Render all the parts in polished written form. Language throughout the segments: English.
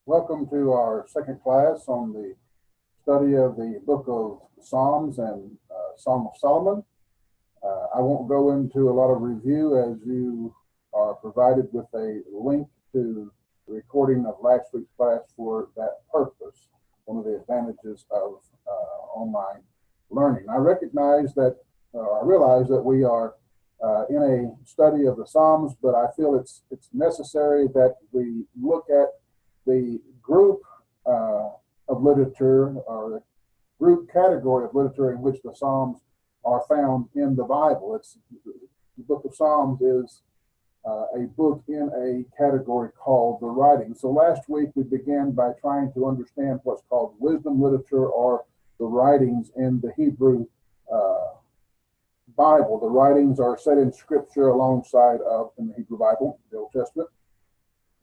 Welcome to our second class on the study of the book of Psalms and Song of Solomon. I won't go into a lot of review as you are provided with a link to the recording of last week's class for that purpose. One of the advantages of online learning. I realize that we are in a study of the Psalms, but I feel it's necessary that we look at the group of literature or the group category of literature in which the Psalms are found in the Bible. The book of Psalms is a book in a category called the writings. So last week we began by trying to understand what's called wisdom literature or the writings in the Hebrew Bible. The writings are set in scripture alongside of, in the Hebrew Bible, the Old Testament,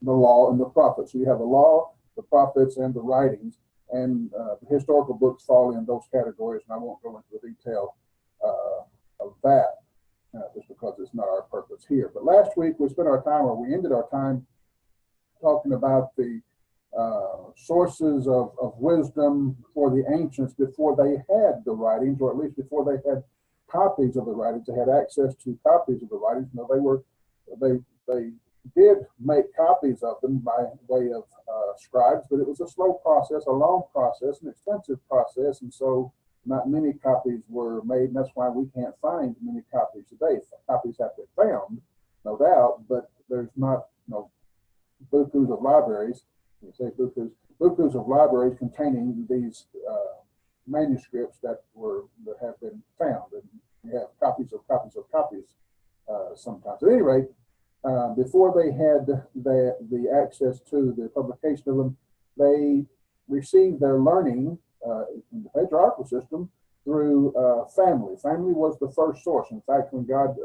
the law and the prophets. So you have the law, the prophets, and the writings, and the historical books fall in those categories, and I won't go into the detail of that just because it's not our purpose here. But last week we ended our time talking about the sources of wisdom for the ancients before they had the writings, or at least before they had copies of the writings. They had access to copies of the writings. Now they did make copies of them by way of scribes, but it was a slow process, a long process, an expensive process, and so not many copies were made, and that's why we can't find many copies today. Copies have been found, no doubt, but there's not bukus of libraries. You say bukus of libraries containing these manuscripts that have been found, and you have copies of copies sometimes. At any rate, before they had the access to the publication of them, they received their learning in the patriarchal system through family. Family was the first source. In fact, when God,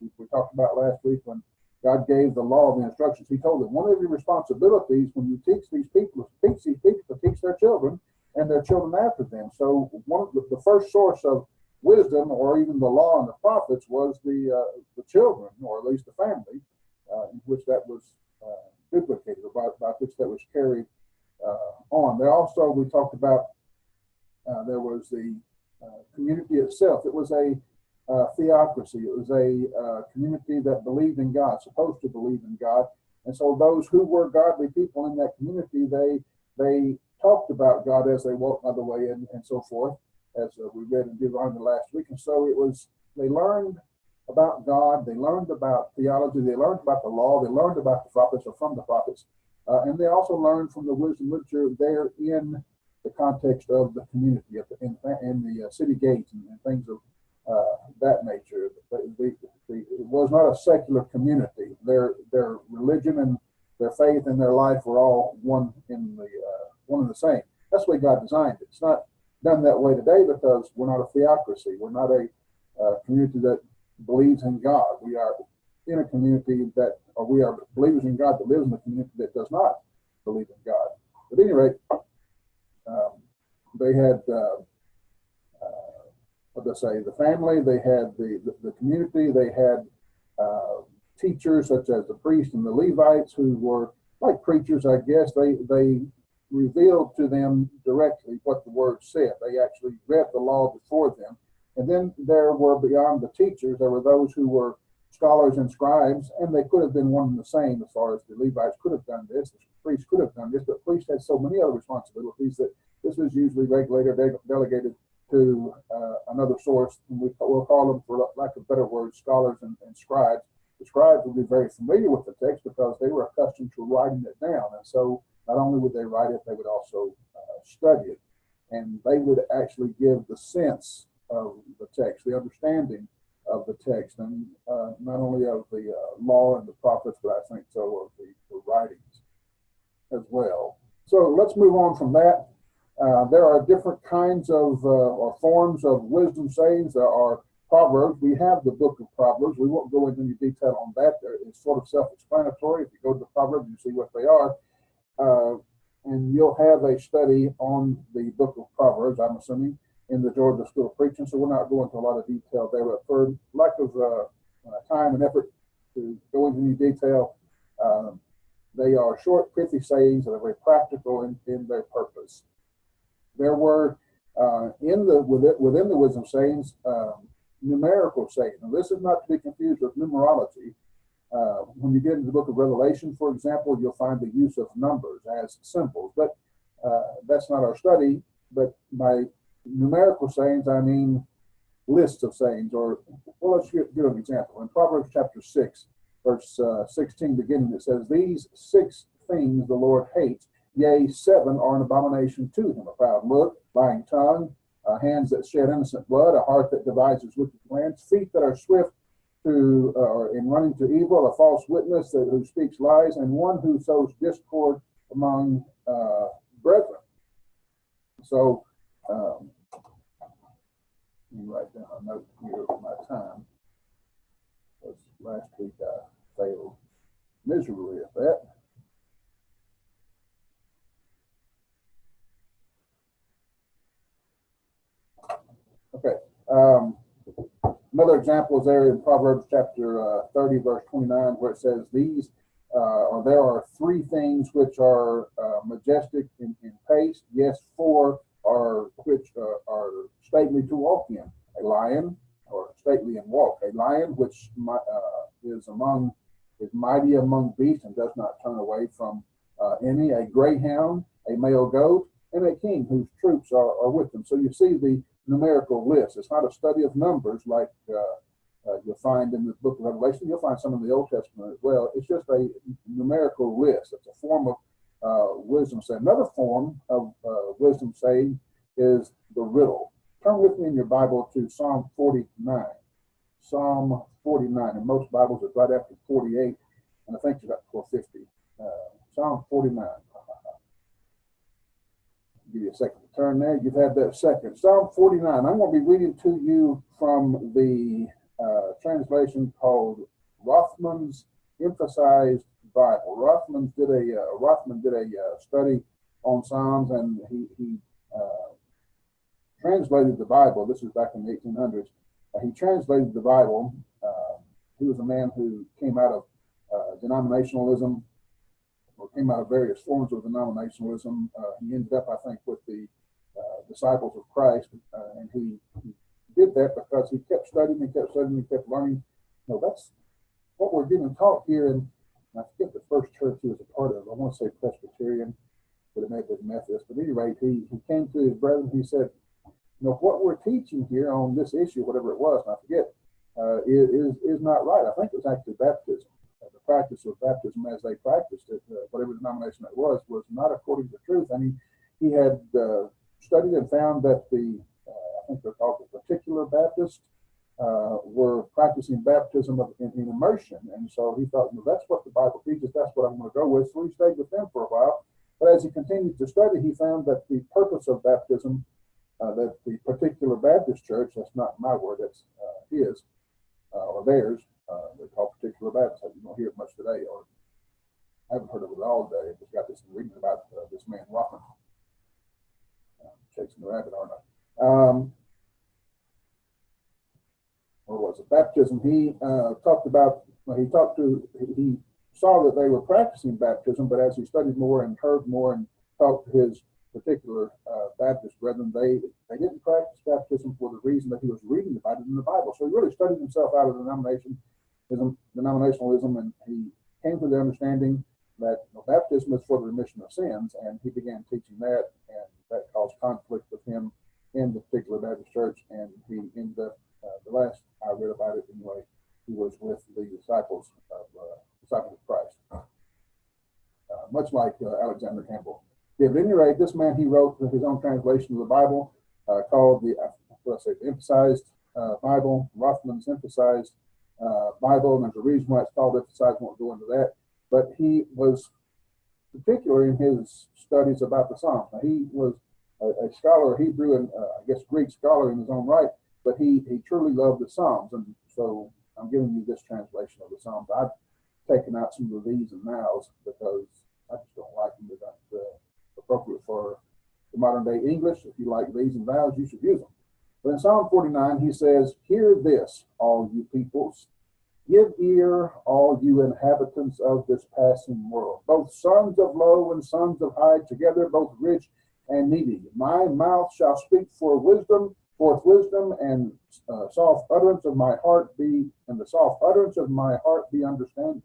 we talked about last week, when God gave the law and the instructions, he told them, one of your responsibilities when you teach these people to teach their children and their children after them. So one of the first source of wisdom, or even the law and the prophets, was the children, or at least the family, in which that was duplicated, or by which that was carried on. There also, we talked about, there was the community itself. It was a theocracy. It was a community that believed in God, supposed to believe in God. And so those who were godly people in that community, they talked about God as they walked by the way, and so forth, as we read in Deuteronomy last week. And so they learned about God, they learned about theology, they learned about the law, they learned about the prophets, or from the prophets, and they also learned from the wisdom literature there in the context of the community, in the city gates and things of that nature. It was not a secular community. Their religion and their faith and their life were all one and the same. That's the way God designed it. It's not done that way today because we're not a theocracy. We're not a community that believes in God. We are in a community we are believers in God that lives in a community that does not believe in God. But at any rate, they had the family, they had the community, they had teachers such as the priests and the Levites, who were like preachers, I guess. They revealed to them directly what the word said. They actually read the law before them. And then there were, beyond the teachers, there were those who were scholars and scribes, and they could have been one and the same as far as the Levites could have done this, the priests could have done this, but priests had so many other responsibilities that this was usually regulated or delegated to another source, and we'll call them, for lack of better words, scholars and scribes. The scribes would be very familiar with the text because they were accustomed to writing it down, and so not only would they write it, they would also study it, and they would actually give the sense of the text, the understanding of the text, and not only of the law and the prophets, but I think so of the writings as well. So let's move on from that. There are different kinds of or forms of wisdom sayings. There are Proverbs. We have the book of Proverbs. We won't go into any detail on that. It's sort of self-explanatory. If you go to the Proverbs, you see what they are. And you'll have a study on the book of Proverbs, I'm assuming, in the Georgia School of Preaching, so we're not going into a lot of detail there. But for lack of time and effort to go into any detail, They are short, pithy sayings that are very practical in their purpose. There were within the wisdom sayings numerical sayings. Now, this is not to be confused with numerology. When you get into the book of Revelation, for example, you'll find the use of numbers as symbols, but that's not our study. But by numerical sayings, I mean lists of sayings, or, well, let's give an example. In Proverbs chapter 6, verse 16 beginning, it says, "These 6 things the Lord hates, yea, 7 are an abomination to him: a proud look, lying tongue, hands that shed innocent blood, a heart that devises wicked plans, feet that are swift to in running to evil, a false witness who speaks lies, and one who sows discord among brethren." So, let me write down a note here of my time, because last week I failed miserably at that. Okay. Another example is there in Proverbs chapter 30, verse 29, where it says, "These or there are 3 things which are majestic in pace, yes, 4 are which are stately to walk in: a lion, or stately in walk, a lion which is mighty among beasts and does not turn away from any, a greyhound, a male goat, and a king whose troops are with them." So you see the numerical list. It's not a study of numbers like you'll find in the book of Revelation. You'll find some in the Old Testament as well. It's just a numerical list. It's a form of wisdom saying. Another form of wisdom saying is the riddle. Turn with me in your Bible to Psalm 49. Psalm 49. In most Bibles, it's right after 48, and I think it's about 450. Psalm 49. Give you a second to turn there. You've had that second. Psalm 49. I'm going to be reading to you from the translation called Rothman's Emphasized Bible. Rothman did a study on Psalms, and he translated the Bible. This was back in the 1800s. He translated the Bible. He was a man who came out of denominationalism, or came out of various forms of denominationalism. He ended up, I think, with the Disciples of Christ, and he did that because he kept studying and kept studying and kept learning. That's what we're getting taught here. And I forget the first church he was a part of. I want to say Presbyterian, but it may have been Methodist. But at any rate, he came to his brethren. He said, what we're teaching here on this issue, whatever it was, and I forget, is not right. I think it was actually baptism. The practice of baptism as they practiced it, whatever denomination it was not according to truth. And he had studied and found that I think they're called the Particular Baptists, were practicing baptism in immersion. And so he thought, that's what the Bible teaches, that's what I'm going to go with. So he stayed with them for a while. But as he continued to study, he found that the purpose of baptism, that the Particular Baptist Church, that's not my word, that's his or theirs, they're called Particular Baptists. You don't hear it much today, or I haven't heard of it all today. I just got this reading about this man Rothman. Chasing the rabbit, aren't I? Or was it baptism? He he saw that they were practicing baptism, but as he studied more and heard more and talked to his particular Baptist brethren, they didn't practice baptism for the reason that he was reading about it in the Bible. So he really studied himself out of denominationalism, and he came to the understanding that baptism is for the remission of sins, and he began teaching that, and that caused conflict with him in the Particular Baptist Church, and he ended up, the last I read about it anyway, he was with the disciples of Christ, much like Alexander Campbell. Yeah, at any rate, this man, he wrote his own translation of the Bible called the Emphasized Bible, Rothman's Emphasized Bible, and there's a reason why it's called Emphasized. I won't go into that. But he was particular in his studies about the Psalms. Now, he was a scholar, Hebrew and I guess Greek scholar in his own right, but he truly loved the Psalms. And so I'm giving you this translation of the Psalms. I've taken out some of the these and nows because I just don't like them. They're not appropriate for the modern day English. If you like these and thous, you should use them. But in Psalm 49, he says, "Hear this, all you peoples. Give ear, all you inhabitants of this passing world, both sons of low and sons of high, together both rich and needy. My mouth shall speak forth wisdom, and soft utterance of my heart be, and the soft utterance of my heart be understanding.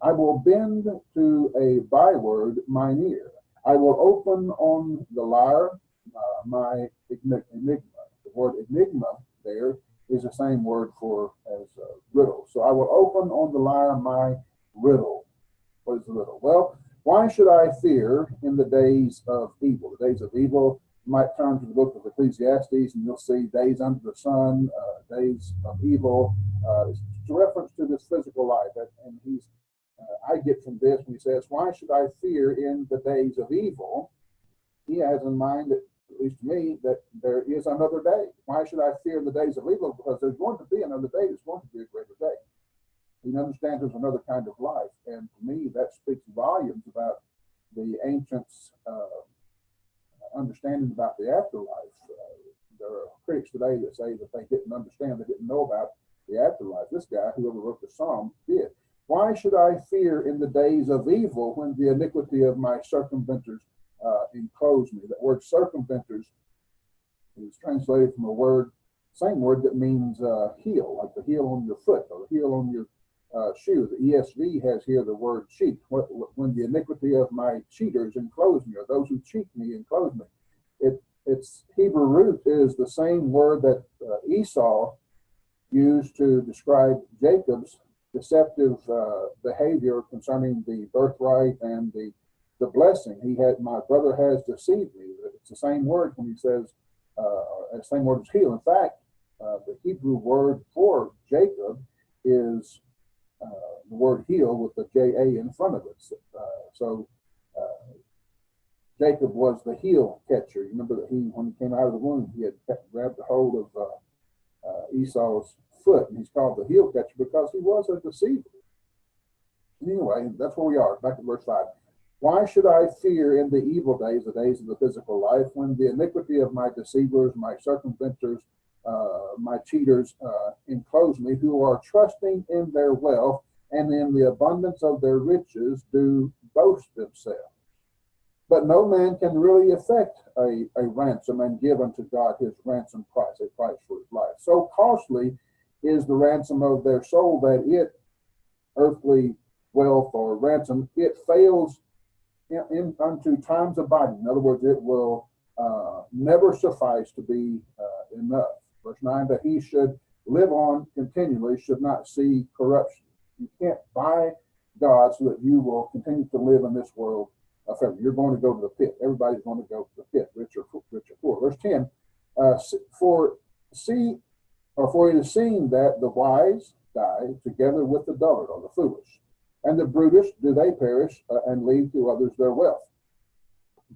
I will bend to a byword mine ear. I will open on the lyre my enigma. The word enigma there is the same word for as riddle. So I will open on the lyre my riddle. What is the riddle? Well, why should I fear in the days of evil? The days of evil, you might turn to the book of Ecclesiastes and you'll see days under the sun, days of evil. It's a reference to this physical life. And I get from this when he says, why should I fear in the days of evil? He has in mind that, at least to me, that there is another day. Why should I fear the days of evil? Because there's going to be another day. There's going to be a greater day. He understands there's another kind of life. And to me, that speaks volumes about the ancients' understanding about the afterlife. There are critics today that say that they didn't understand, they didn't know about the afterlife. This guy, whoever wrote the psalm, did. Why should I fear in the days of evil when the iniquity of my circumventors enclose me? That word circumventors is translated from a word, same word that means heel, like the heel on your foot or the heel on your shoe. The ESV has here the word cheat. When the iniquity of my cheaters enclose me, or those who cheat me enclose me. Its Hebrew root is the same word that Esau used to describe Jacob's deceptive behavior concerning the birthright and the blessing. He had, my brother has deceived me. It's the same word when he says, the same word as heel. In fact, the Hebrew word for Jacob is the word heel with the J-A in front of it. So Jacob was the heel catcher. You remember that when he came out of the womb, he had grabbed a hold of Esau's foot, and he's called the heel catcher because he was a deceiver. Anyway, that's where we are. Back to verse 5. Why should I fear in the evil days, the days of the physical life, when the iniquity of my deceivers, my circumventors, my cheaters enclose me, who are trusting in their wealth and in the abundance of their riches do boast themselves? But no man can really effect a ransom and give unto God his ransom price, a price for his life. So costly is the ransom of their soul that it, earthly wealth or ransom, it fails unto times abiding. In other words, it will never suffice to be enough. Verse 9, that he should live on continually, should not see corruption. You can't buy God so that you will continue to live in this world forever. You're going to go to the pit. Everybody's going to go to the pit, rich or poor. Verse 10, for it is seen that the wise die together with the dullard or the foolish, and the brutish do they perish and leave to others their wealth.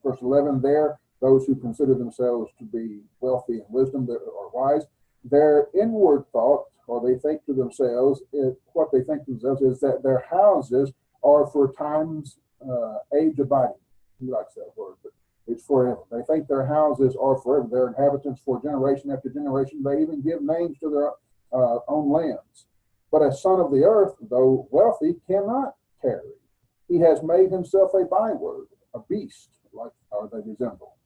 Verse 11, there, those who consider themselves to be wealthy in wisdom or wise, their inward thought, or they think to themselves, what they think to themselves is that their houses are for times age abiding. He likes that word, but it's forever. They think their houses are forever. Their inhabitants for generation after generation. They even give names to their own lands. But a son of the earth, though wealthy, cannot tarry. He has made himself a byword, a beast, like or they resemble.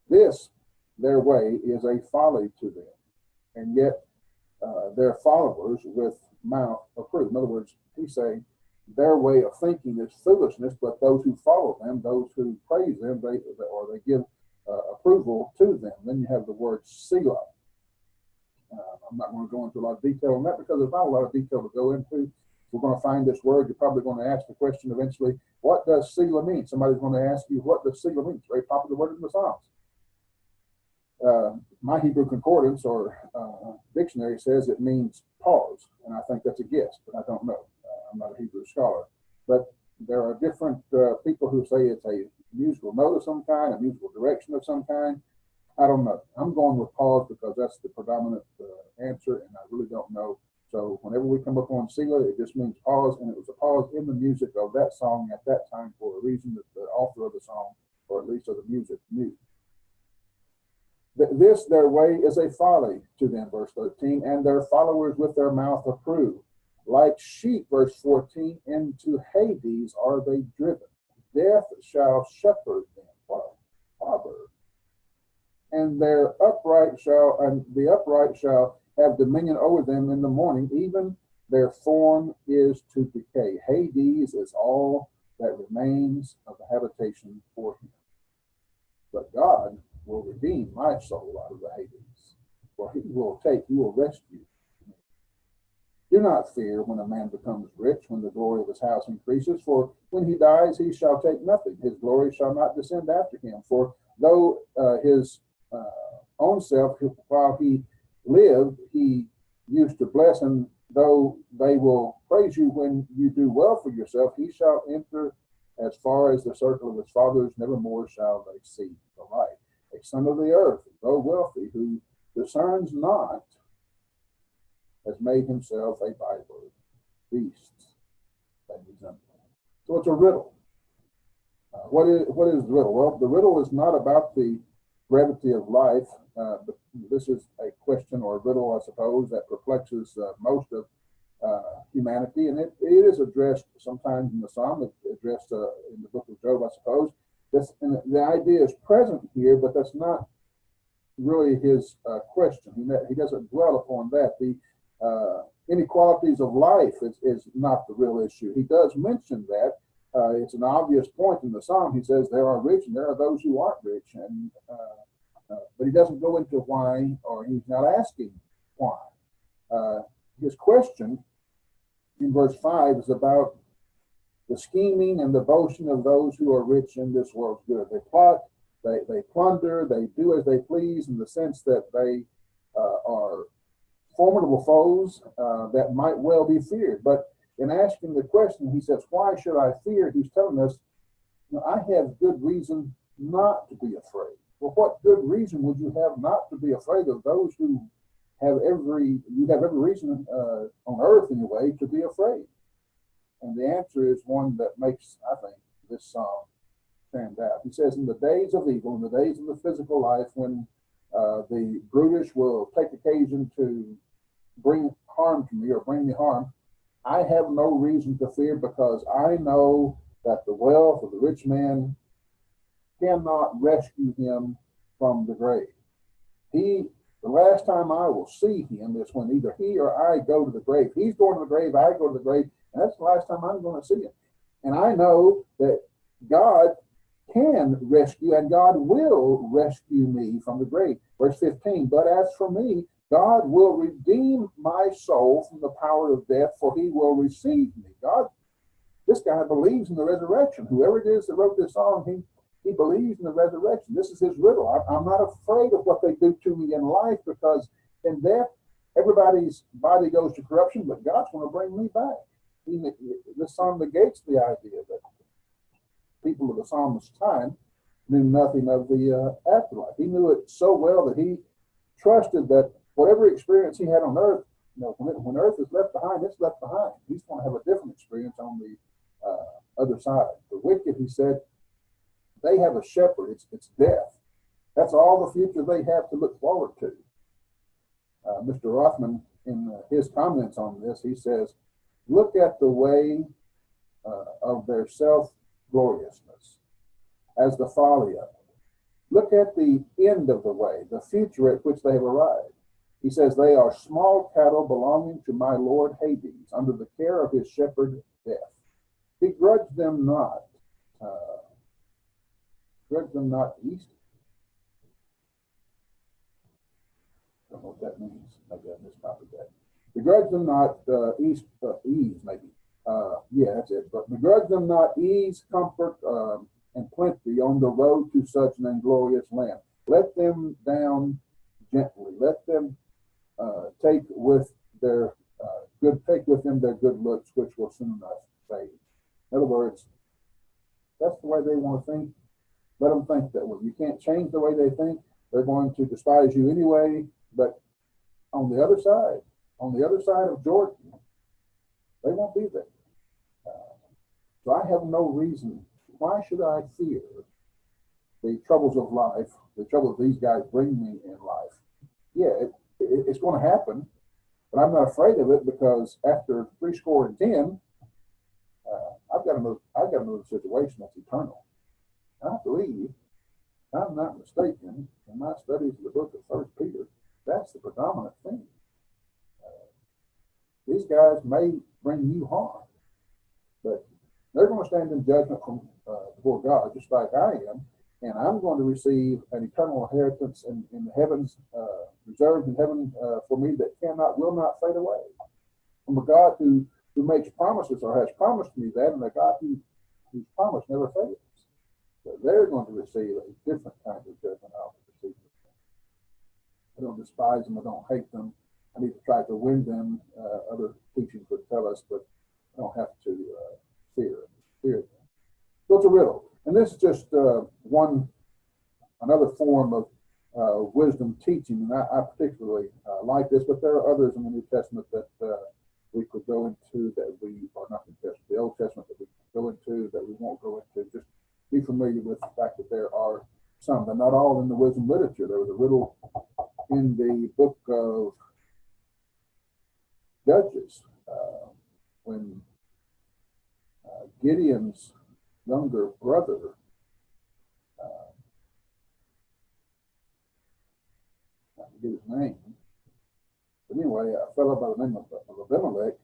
This, their way, is a folly to them, and yet their followers with mouth approve. In other words, he's saying their way of thinking is foolishness, but those who follow them, those who praise them, they give approval to them. Then you have the word Selah. I'm not going to go into a lot of detail on that because there's not a lot of detail to go into. We're going to find this word. You're probably going to ask the question eventually, what does Selah mean? Somebody's going to ask you, what does Selah mean? It's a very popular word in the Psalms. My Hebrew concordance or dictionary says it means pause, and I think that's a guess, but I don't know. I'm not a Hebrew scholar. But there are different people who say it's a musical note of some kind, a musical direction of some kind. I don't know. I'm going with pause because that's the predominant answer, and I really don't know. So whenever we come up on Selah, it just means pause, and it was a pause in the music of that song at that time for a reason that the author of the song, or at least of the music, knew. This, their way, is a folly to them, verse 13, and their followers with their mouth approve. Like sheep, verse 14, into Hades are they driven. Death shall shepherd them. What a proverb. And the upright shall have dominion over them in the morning. Even their form is to decay. Hades is all that remains of the habitation for him. But God will redeem my soul out of the Hades, for he will rescue me. Do not fear when a man becomes rich, when the glory of his house increases, for when he dies, he shall take nothing. His glory shall not descend after him. For though his own self, while he lived, he used to bless, and though they will praise you when you do well for yourself, he shall enter as far as the circle of his fathers, nevermore shall they see the light. A son of the earth, though wealthy, who discerns not, has made himself a byword. Beasts they resemble. So it's a riddle. What is the riddle? Well, the riddle is not about the brevity of life, but this is a question or a riddle, I suppose, that perplexes most of humanity, and it is addressed sometimes in the Psalm. It's addressed in the book of Job, I suppose. And the idea is present here, but that's not really his question. He doesn't dwell upon that. The inequalities of life is not the real issue. He does mention that. It's an obvious point in the Psalm. He says there are rich and there are those who aren't rich, and but he doesn't go into why, or he's not asking why. His question in verse 5 is about the scheming and the boasting of those who are rich in this world's good. They plot, they plunder, they do as they please, in the sense that they are formidable foes that might well be feared. But in asking the question, he says, why should I fear? He's telling us, I have good reason not to be afraid. Well, what good reason would you have not to be afraid of those who have every reason on earth, anyway, to be afraid? And the answer is one that makes, I think, this psalm stand out. He says, in the days of evil, in the days of the physical life, when the brutish will take occasion to bring harm to me or bring me harm, I have no reason to fear, because I know that the wealth of the rich man cannot rescue him from the grave. The last time I will see him is when either he or I go to the grave. He's going to the grave, I go to the grave, and that's the last time I'm going to see him. And I know that God can rescue, and God will rescue me from the grave. Verse 15, but as for me, God will redeem my soul from the power of death, for he will receive me. This guy believes in the resurrection. Whoever it is that wrote this song, he believes in the resurrection. This is his riddle. I'm not afraid of what they do to me in life, because in death, everybody's body goes to corruption, but God's going to bring me back. This psalm negates the idea that people of the psalmist's time knew nothing of the afterlife. He knew it so well that he trusted that whatever experience he had on earth, when earth is left behind, it's left behind. He's going to have a different experience on the other side. The wicked, he said, they have a shepherd. It's death. That's all the future they have to look forward to. Mr. Rothman, in his comments on this, he says, look at the way of their self-gloriousness as the folly of it. Look at the end of the way, the future at which they have arrived. He says, they are small cattle belonging to my Lord Hades, under the care of his shepherd Death. Begrudge them not. Begrudge them not east. I don't know what that means. Maybe I miscopied that. Begrudge them not ease, maybe. Yeah, that's it. But begrudge them not ease, comfort, and plenty on the road to such an inglorious land. Let them down gently. Let them take with them their good looks, which will soon enough fade. In other words, that's the way they want to think. Let them think that way. You can't change the way they think. They're going to despise you anyway. But on the other side of Jordan, they won't be there. So I have no reason. Why should I fear the troubles of life, the troubles these guys bring me in life? Yeah, it's going to happen. But I'm not afraid of it because after 70, I've got to move. I've got to move the situation that's eternal. I believe, if I'm not mistaken, in my studies of the book of First Peter, that's the predominant thing. These guys may bring you harm, but they're going to stand in judgment from before God, just like I am, and I'm going to receive an eternal inheritance in the heavens, reserved in heaven for me that will not fade away. From a God who makes promises or has promised me that, and a God whose promise never fails. So they're going to receive a different kind of judgment I'll receive. I don't despise them. I don't hate them. I need to try to win them. Other teachings would tell us, but I don't have to fear them. So it's a riddle. And this is just another form of wisdom teaching. And I particularly like this, but there are others in the New Testament that we could go into that we are not in the Old Testament that we could go into that we won't go into. Just be familiar with the fact that there are some, but not all in the wisdom literature. There was a riddle in the book of Judges when Gideon's younger brother I forget his name, but anyway, a fellow by the name of Abimelech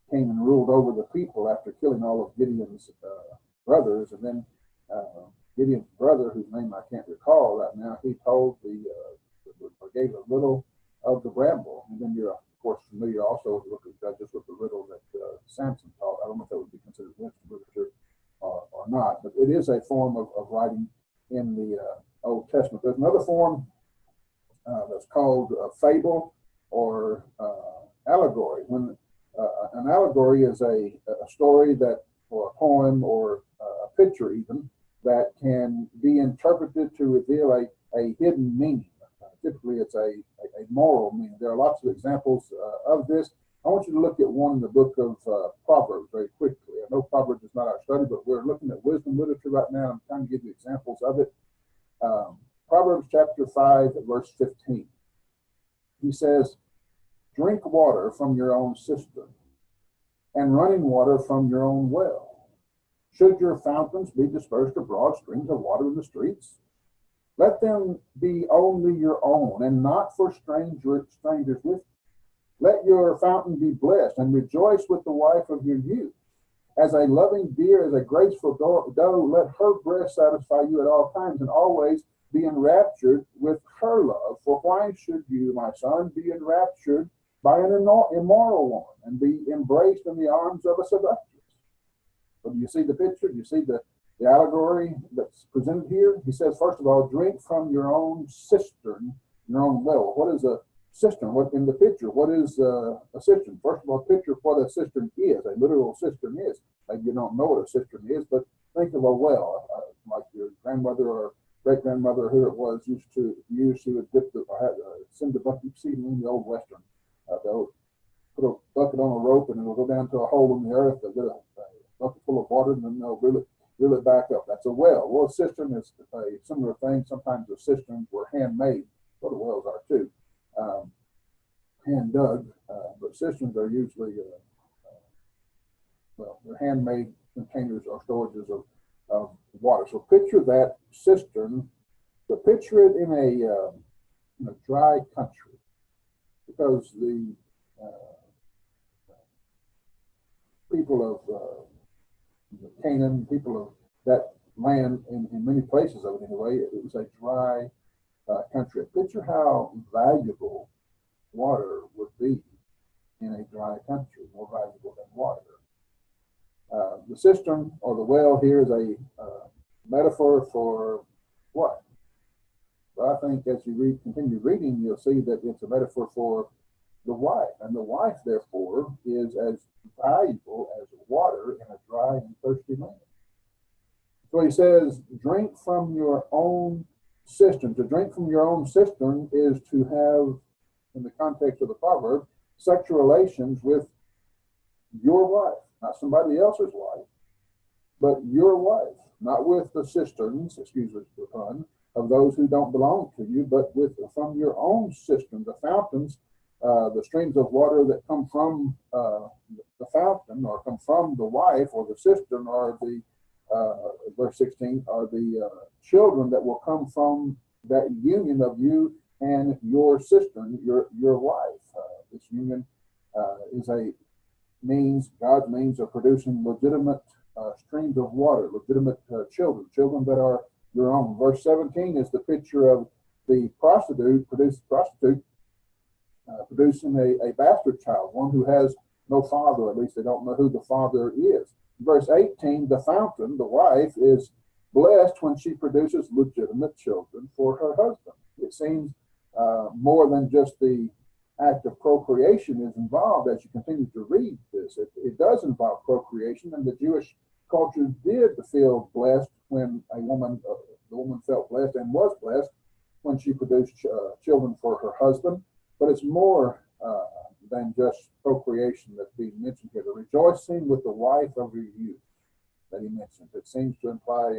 came and ruled over the people after killing all of Gideon's brothers, and then Gideon's brother, whose name I can't recall right now, he told or gave a riddle of the bramble, and then you're of course familiar also with the book of Judges with the riddle that Samson taught. I don't know if that would be considered wisdom literature or not, but it is a form of writing in the Old Testament. There's another form that's called fable or allegory. When an allegory is a story that, or a poem, or a picture even, that can be interpreted to reveal a hidden meaning. Typically, it's a moral meaning. There are lots of examples of this. I want you to look at one in the book of Proverbs very quickly. I know Proverbs is not our study, but we're looking at wisdom literature right now. I'm trying to give you examples of it. Proverbs chapter 5, verse 15. He says, "Drink water from your own cistern, and running water from your own well. Should your fountains be dispersed abroad, streams of water in the streets? Let them be only your own, and not for strangers with you. Let your fountain be blessed, and rejoice with the wife of your youth. As a loving deer, as a graceful doe, let her breast satisfy you at all times, and always be enraptured with her love. For why should you, my son, be enraptured by an immoral woman, and be embraced in the arms of a seductress?" So do you see the picture? Do you see the allegory that's presented here? He says, first of all, drink from your own cistern, your own well. What is a cistern? What in the picture? What is a cistern? First of all, picture what a cistern is, a literal cistern is. Maybe you don't know what a cistern is, but think of a well, like your grandmother or great grandmother, who it was, used to use. She would dip send the bucket. You see in the old Western, they'll put a bucket on a rope and it'll go down to a hole in the earth. They'll get a bucket full of water and then they'll reel it back up. That's a well. Well, a cistern is a similar thing. Sometimes the cisterns were handmade. Well, the wells are too, hand dug, but cisterns are usually they're handmade containers or storages of water. So picture that cistern, but picture it in a dry country, because the people of Canaan, people of that land, in many places of it anyway, it was a dry country. Picture how valuable water would be in a dry country, more valuable than water. The cistern or the well here is a metaphor for what? Well, I think as you continue reading, you'll see that it's a metaphor for the wife, and the wife, therefore, is as valuable as water in a dry and thirsty land. So he says, drink from your own cistern. To drink from your own cistern is to have, in the context of the proverb, sexual relations with your wife, not somebody else's wife, but your wife, not with the cisterns, excuse the pun, of those who don't belong to you, but from your own cistern, the fountains the streams of water that come from the fountain, or come from the wife or the cistern, or the verse 16, are the children that will come from that union of you and your cistern, your wife. This union is a means, God's means of producing legitimate streams of water, legitimate children that are your own. Verse 17 is the picture of the prostitute producing a bastard child, one who has no father, or at least they don't know who the father is. Verse 18, the fountain, the wife, is blessed when she produces legitimate children for her husband. It seems more than just the act of procreation is involved as you continue to read this. It does involve procreation, and the Jewish culture did feel blessed when the woman felt blessed and was blessed when she produced children for her husband. But it's more than just procreation that's being mentioned here. The rejoicing with the wife of your youth that he mentioned, it seems to imply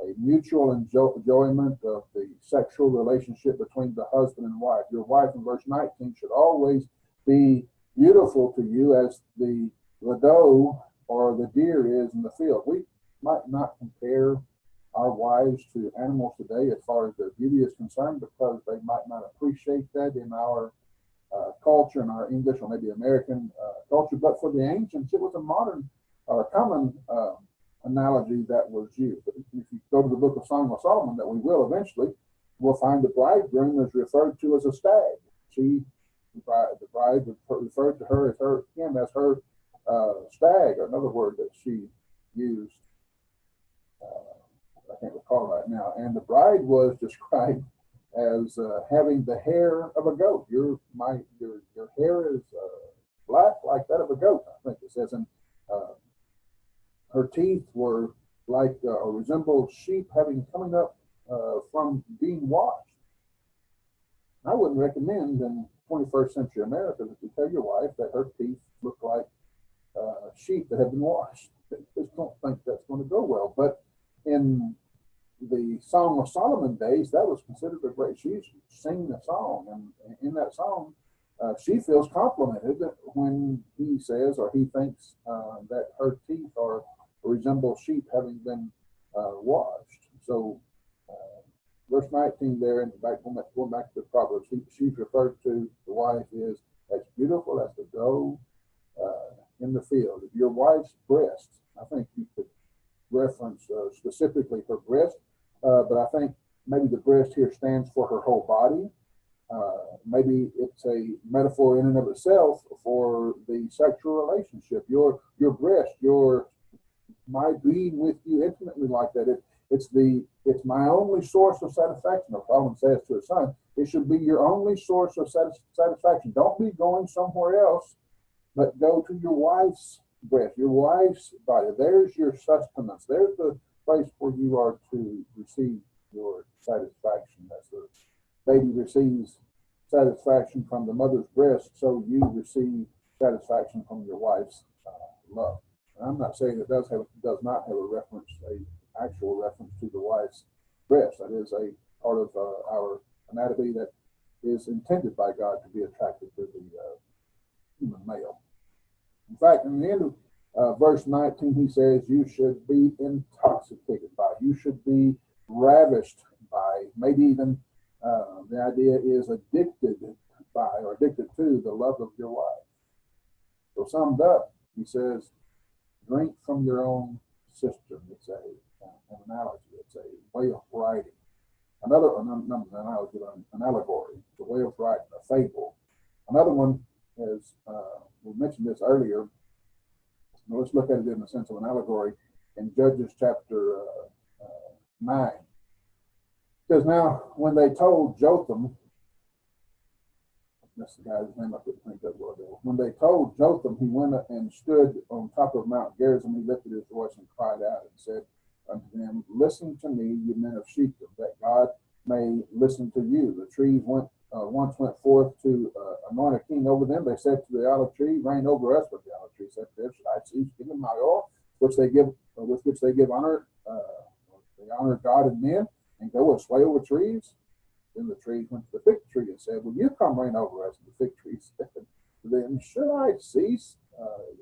a mutual enjoyment of the sexual relationship between the husband and wife. Your wife, in verse 19, should always be beautiful to you as the doe or the deer is in the field. We might not compare our wives to animals today as far as their beauty is concerned, because they might not appreciate that in our culture, in our English or maybe American culture. But for the ancients, it was a modern or common analogy that was used. If you go to the book of Song of Solomon, that we will eventually, we'll find the bridegroom is referred to as a stag. The bride referred to him as her stag, or another word that she used. I can't recall right now. And the bride was described as having the hair of a goat. Your hair is black like that of a goat, I think it says. And her teeth were like or resembled sheep coming up from being washed. I wouldn't recommend in 21st century America that you tell your wife that her teeth look like sheep that have been washed. I just don't think that's going to go well. But in the Song of Solomon days, that was considered a great. She's singing a song, and in that song, she feels complimented when he says or he thinks that her teeth resemble sheep having been washed. So, verse 19 there, and going back to the Proverbs, she's referred to, the wife is as beautiful as the doe in the field. If your wife's breast, I think you could reference specifically her breast, but I think maybe the breast here stands for her whole body. Maybe it's a metaphor in and of itself for the sexual relationship. Your breast, my being with you intimately like that. It's my only source of satisfaction. Or Solomon says to his son, it should be your only source of satisfaction. Don't be going somewhere else, but go to your wife's breast, your wife's body. There's your sustenance. There's the place where you are to receive your satisfaction. As the baby receives satisfaction from the mother's breast, so you receive satisfaction from your wife's love. And I'm not saying it does not have a actual reference to the wife's breast. That is a part of our anatomy that is intended by God to be attractive to the human male. In fact, in the end of verse 19, he says, you should be intoxicated by, you should be ravished by, maybe even the idea is addicted by or addicted to the love of your wife. So summed up, he says, drink from your own cistern. It's an analogy. It's a way of writing. Not an analogy, but an allegory. It's a way of writing, a fable. Another one is, we mentioned this earlier. Now let's look at it in the sense of an allegory in Judges chapter 9. It says, now, when they told Jotham, that's the guy's name, I couldn't think of it was. When they told Jotham, he went and stood on top of Mount Gerizim. He lifted his voice and cried out and said unto them, listen to me, you men of Shechem, that God may listen to you. The trees once went forth to anoint a king over them. They said to the olive tree, reign over us. But the olive tree said to them, should I cease giving my oil, with which they give honor, they honor God and men, and go and slay over trees? Then the trees went to the fig tree and said, "Will you come reign over us?" And the fig tree said, "Then should I cease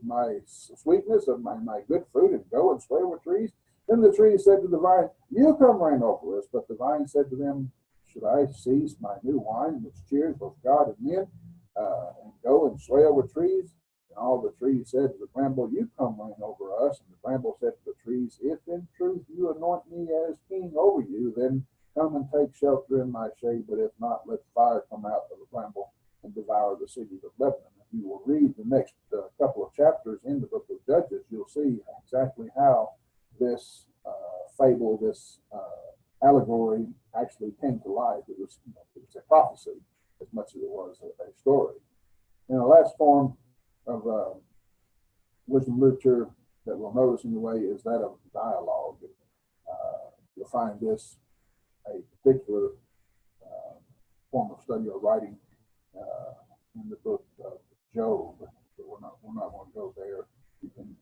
my sweetness of my good fruit and go and sway over trees?" Then the tree said to the vine, "You come reign over us." But the vine said to them, "Should I cease my new wine, which cheers both God and men, and go and sway over trees?" And all the trees said to the bramble, "You come reign over us." And the bramble said to the trees, "If in truth you anoint me as king over you, then come and take shelter in my shade. But if not, let fire come out of the bramble and devour the cities of Lebanon." If you will read the next couple of chapters in the book of Judges, you'll see exactly how this fable, this allegory actually came to life. It was a prophecy as much as it was a story. And the last form of wisdom literature that we'll notice anyway is that of dialogue. You'll find this a particular form of study or writing in the book of Job. But we're not going to go there. You can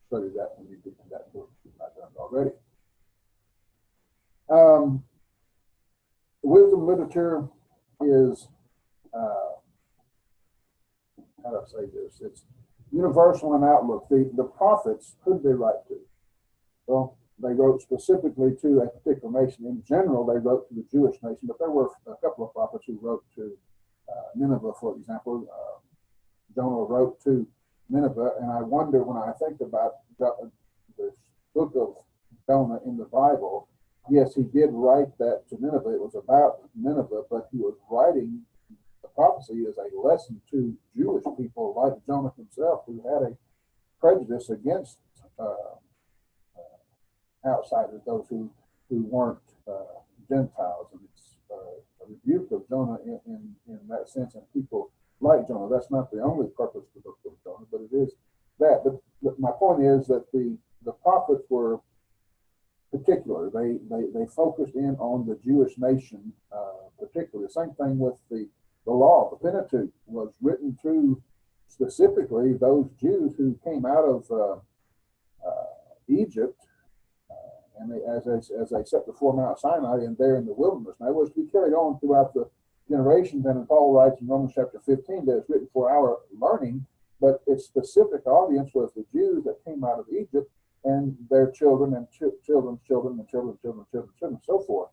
study that when you get to that book if you've not done it already. Wisdom literature is, how do I say this? It's universal in outlook. The prophets, who did they write to? Well, they wrote specifically to a particular nation. In general, they wrote to the Jewish nation, but there were a couple of prophets who wrote to Nineveh, for example. Jonah wrote to Nineveh, and I wonder when I think about the book of Jonah in the Bible, yes, he did write that to Nineveh. It was about Nineveh, but he was writing the prophecy as a lesson to Jewish people like Jonah himself, who had a prejudice against outsiders, those who weren't Gentiles. And it's a rebuke of Jonah in that sense, and people like Jonah. That's not the only purpose of the book of Jonah, but it is that. But my point is that the prophets were particular. They focused in on the Jewish nation particularly. Same thing with the law. The Pentateuch was written to specifically those Jews who came out of Egypt, and as they set before Mount Sinai and there in the wilderness. Now it was to be carried on throughout the generations, and Paul writes in Romans chapter 15 that it's written for our learning, but its specific audience was the Jews that came out of Egypt and their children and children's children and children's children, and so forth.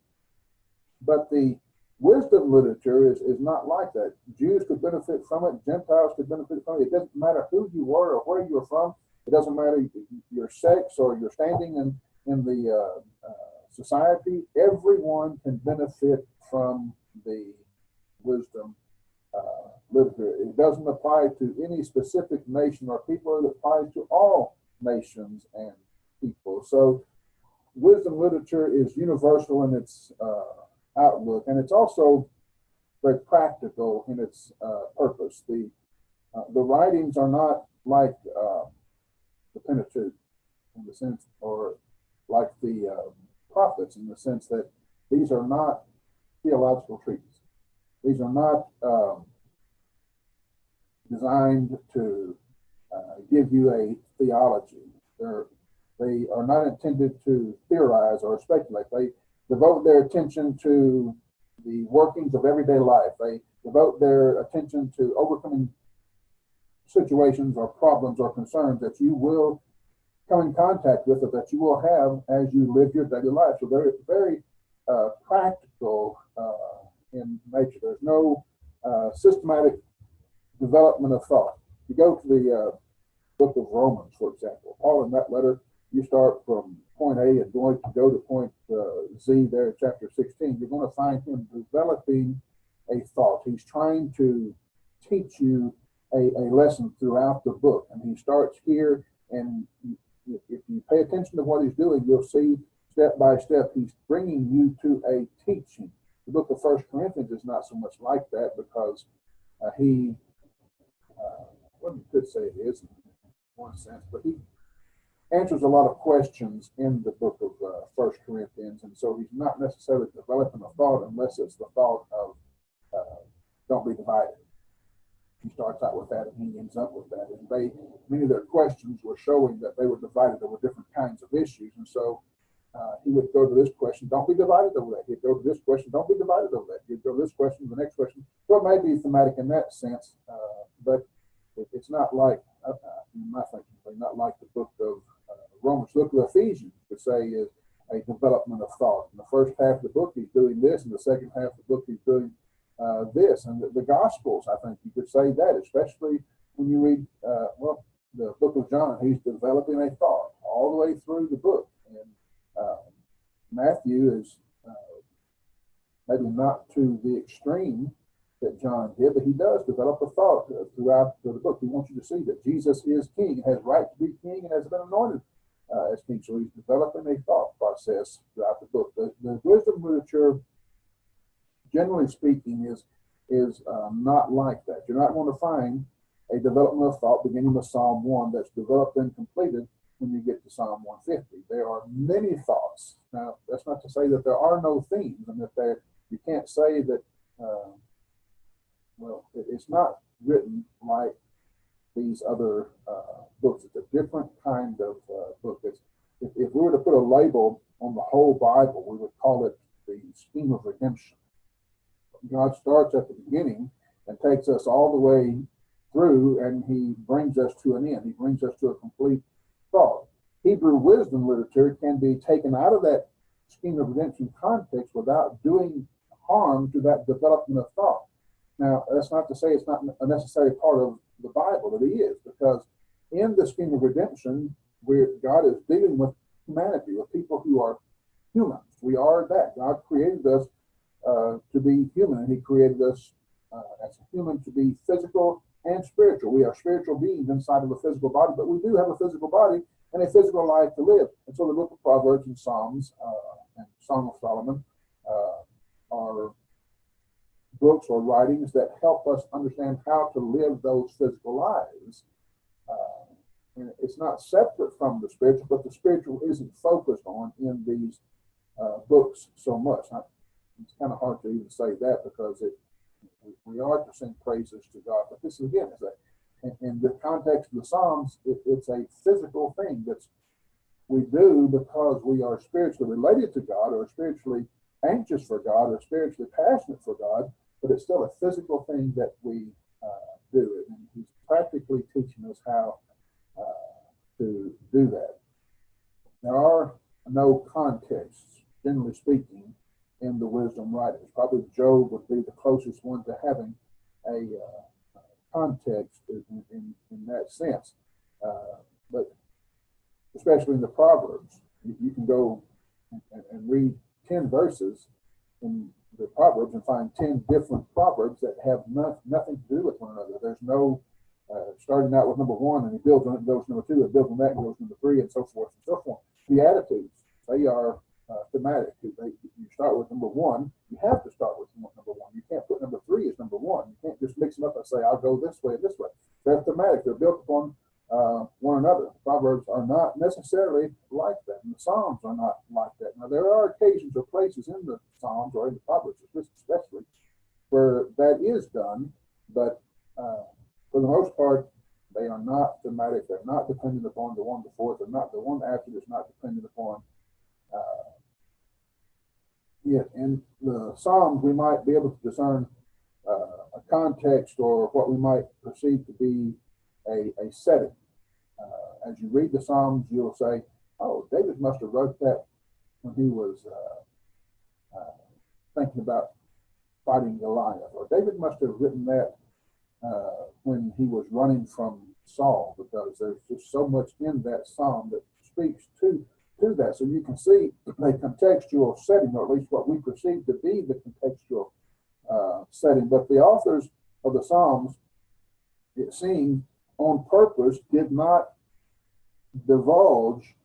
But the wisdom literature is not like that. Jews could benefit from it. Gentiles could benefit from it. It doesn't matter who you were or where you were from. It doesn't matter your sex or your standing in the society. Everyone can benefit from the wisdom literature. It doesn't apply to any specific nation or people. It applies to all nations and people. So wisdom literature is universal in its outlook, and it's also very practical in its purpose. The writings are not like the Pentateuch in the sense, or like the prophets in the sense that these are not theological treatises. These are not designed to give you a theology. They are not intended to theorize or speculate. They devote their attention to the workings of everyday life. They devote their attention to overcoming situations or problems or concerns that you will come in contact with or that you will have as you live your daily life. So they're very practical in nature. There's no systematic development of thought. You go to the book of Romans, for example. Paul, in that letter, you start from point A and going to go to point Z there in chapter 16. You're going to find him developing a thought. He's trying to teach you a lesson throughout the book. And he starts here, and if you pay attention to what he's doing, you'll see step by step he's bringing you to a teaching. The book of 1 Corinthians is not so much like that, because he, well, you could say it is in one sense, but he answers a lot of questions in the book of 1 Corinthians, and so he's not necessarily developing a thought unless it's the thought of don't be divided. He starts out with that, and he ends up with that. And many of their questions were showing that they were divided over different kinds of issues, and so he would go to this question, don't be divided over that. He'd go to this question, don't be divided over that. He'd go to this question, the next question. So it may be thematic in that sense, but it's not like, in my thinking, not like the book of Romans. Look at Ephesians, to say is a development of thought. In the first half of the book, he's doing this. In the second half of the book, he's doing this. And the Gospels, I think you could say that, especially when you read, the book of John, he's developing a thought all the way through the book. And Matthew is maybe not to the extreme that John did, but he does develop a thought throughout the book. He wants you to see that Jesus is king, has right to be king, and has been anointed as king. So he's developing a thought process throughout the book. The wisdom literature, generally speaking, is not like that. You're not going to find a development of thought beginning with Psalm 1 that's developed and completed when you get to Psalm 150. There are many thoughts. Now, that's not to say that there are no themes, and that you can't say that, it's not written like these other books. It's a different kind of book. If we were to put a label on the whole Bible, we would call it the scheme of redemption. God starts at the beginning and takes us all the way through, and he brings us to an end. He brings us to a complete thought. Hebrew wisdom literature can be taken out of that scheme of redemption context without doing harm to that development of thought. Now, that's not to say it's not a necessary part of the Bible, that it is, because in the scheme of redemption, where God is dealing with humanity, with people who are humans. We are that. God created us to be human, and he created us as a human to be physical and spiritual. We are spiritual beings inside of a physical body, but we do have a physical body and a physical life to live. And so the book of Proverbs and Psalms and Song of Solomon are books or writings that help us understand how to live those physical lives. And it's not separate from the spiritual, but the spiritual isn't focused on in these books so much. It's kind of hard to even say that, because we are to sing praises to God. But this, again, is in the context of the Psalms, it's a physical thing that we do because we are spiritually related to God, or spiritually anxious for God, or spiritually passionate for God, but it's still a physical thing that we do. And he's practically teaching us how to do that. There are no contexts, generally speaking, in the wisdom writings. Probably Job would be the closest one to having a context in that sense. But especially in the Proverbs, you can go and read 10 verses in the Proverbs and find 10 different Proverbs that have nothing to do with one another. There's no starting out with number 1 and he builds on it, goes number 2, and builds on that, and goes number 3, and so forth and so forth. The attitudes, they are thematic. You start with number 1. You have to start with number 1. You can't put number 3 as number 1. You can't just mix them up and say, I'll go this way and this way. They're thematic. They're built upon one another. The Proverbs are not necessarily like that, and the Psalms are not like that. Now, there are occasions or places in the Psalms or in the Proverbs, especially, where that is done, but for the most part, they are not thematic. They're not dependent upon the one before. They're not the one after. It's not dependent upon it. In the Psalms, we might be able to discern a context, or what we might perceive to be a setting. As you read the Psalms, you'll say, oh, David must have wrote that when he was thinking about fighting Goliath, or David must have written that when he was running from Saul, because there's just so much in that psalm that speaks to that. So you can see a contextual setting, or at least what we perceive to be the contextual setting. But the authors of the Psalms, it seems, on purpose, did not divulge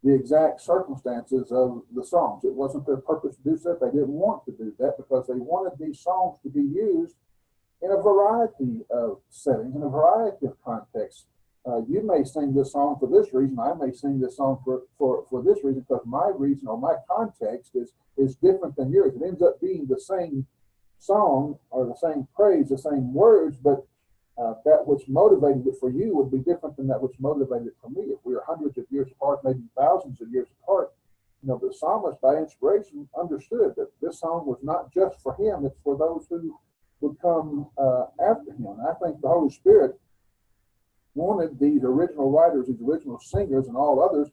the exact circumstances of the Psalms. It wasn't their purpose to do so. They didn't want to do that, because they wanted these Psalms to be used in a variety of settings, in a variety of contexts. You may sing this song for this reason. I may sing this song for this reason, because my reason or my context is different than yours. It ends up being the same song, or the same praise, the same words, but that which motivated it for you would be different than that which motivated it for me. If we are hundreds of years apart, maybe thousands of years apart, the psalmist by inspiration understood that this song was not just for him, it's for those who would come after him. And I think the Holy Spirit wanted these original writers, these original singers, and all others,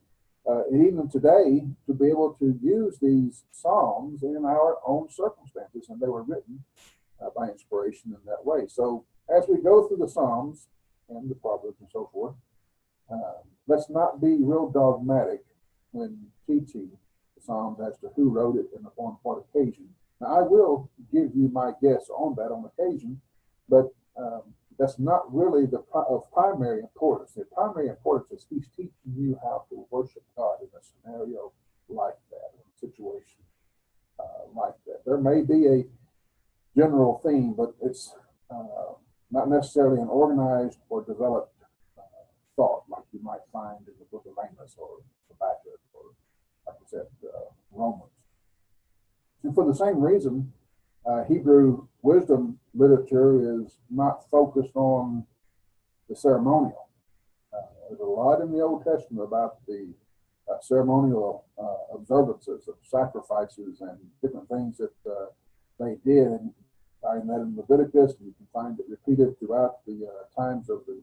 even today, to be able to use these psalms in our own circumstances, and they were written by inspiration in that way. So as we go through the Psalms and the Proverbs and so forth, let's not be real dogmatic when teaching the Psalms as to who wrote it and upon what occasion. Now, I will give you my guess on that on occasion, but that's not really of primary importance. The primary importance is he's teaching you how to worship God in a scenario like that, in a situation like that. There may be a general theme, but it's not necessarily an organized or developed thought like you might find in the book of Amos or Habakkuk or, like I said, Romans. And for the same reason, Hebrew wisdom literature is not focused on the ceremonial. There's a lot in the Old Testament about the ceremonial observances of sacrifices and different things that they did. And find that in Leviticus, and you can find it repeated throughout the times of the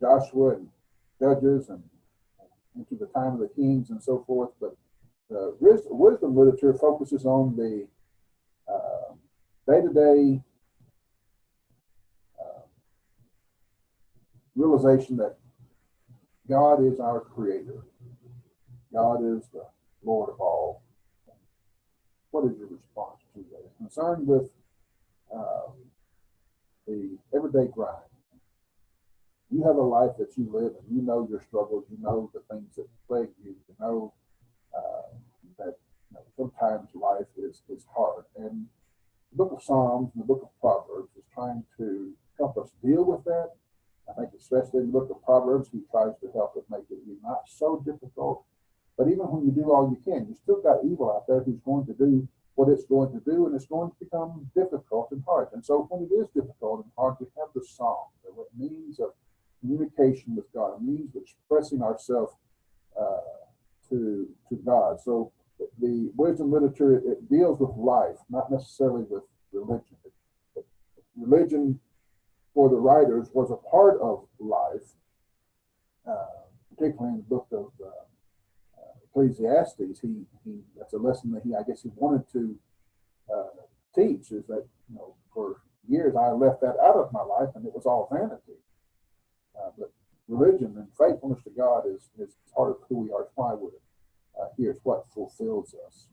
Joshua and Judges and into the time of the Kings and so forth. But wisdom literature focuses on the day-to-day realization that God is our creator. God is the Lord of all. What is your response to that? It's concerned with the everyday grind. You have a life that you live, and you know your struggles. You know the things that plague you. You know that sometimes life is hard. And the book of Psalms and the book of Proverbs is trying to help us deal with that. I think especially in the book of Proverbs, he tries to help us make it not so difficult. But even when you do all you can, you still got evil out there who's going to do what it's going to do, and it's going to become difficult and hard. And so when it is difficult and hard, we have the Psalms, a means of communication with God, a means of expressing ourselves to God. So the wisdom literature, it deals with life, not necessarily with religion. Religion for the writers was a part of life, particularly in the book of Ecclesiastes. He that's a lesson that he wanted to teach, is that for years I left that out of my life and it was all vanity. But religion and faithfulness to God is part of who we are. It's why we're here. It's what fulfills us.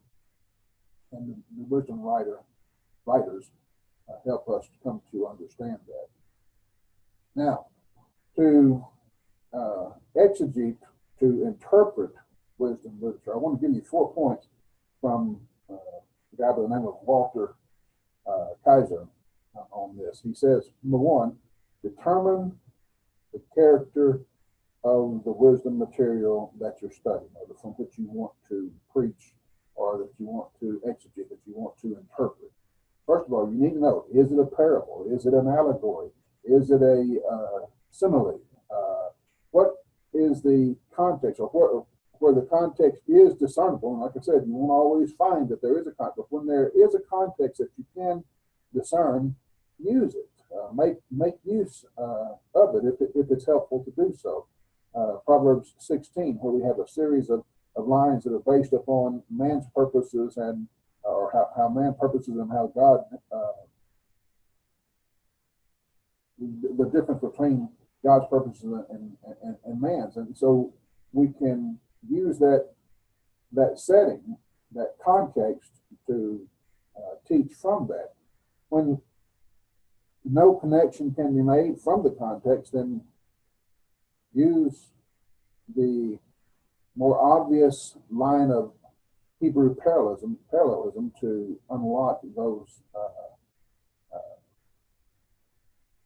And the wisdom writers help us to come to understand that. Now, to exegete, to interpret wisdom literature, I want to give you 4 points from a guy by the name of Walter Kaiser on this. He says, number 1, determine the character of the wisdom material that you're studying, or from which you want to preach, or that you want to exegete, that you want to interpret. First of all, you need to know, is it a parable? Is it an allegory? Is it a simile? What is the context, or where the context is discernible? And like I said, you won't always find that there is a context, but when there is a context that you can discern, use it. Make use of it if it's helpful to do so. Proverbs 16, where we have a series of lines that are based upon man's purposes and or how man purposes and how God, the difference between God's purposes and man's. And so we can use that setting, that context, to teach from that. When no connection can be made from the context, then use the more obvious line of Hebrew parallelism to unlock those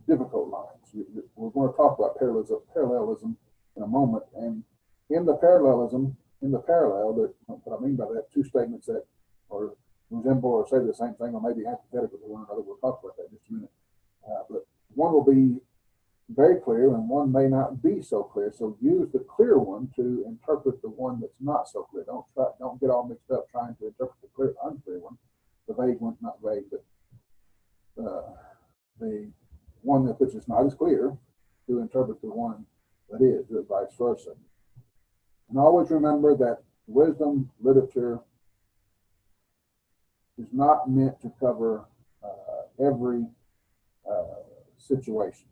difficult lines. We're going to talk about parallelism in a moment, and in the parallel, what I mean by that, 2 statements that are resemble or say the same thing, or maybe antithetical to one another. We'll talk about that in just a minute. But one will be very clear and one may not be so clear. So use the clear one to interpret the one that's not so clear. Don't get all mixed up trying to interpret the clear, unclear one, the vague one, not vague, but the one that which is not as clear to interpret the one that is, or vice versa. And always remember that wisdom literature is not meant to cover every situation.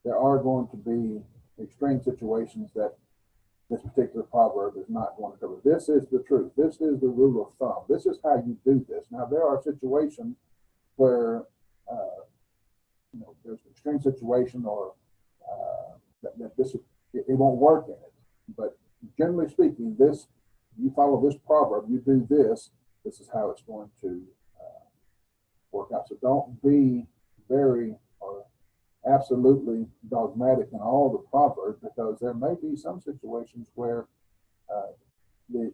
There are going to be extreme situations that this particular proverb is not going to cover. This is the truth. This is the rule of thumb. This is how you do this. Now, there are situations where there's an extreme situation or that this it won't work in it. But generally speaking, you follow this proverb, you do this. This is how it's going to work out. So don't be very or absolutely dogmatic in all the proverbs, because there may be some situations where the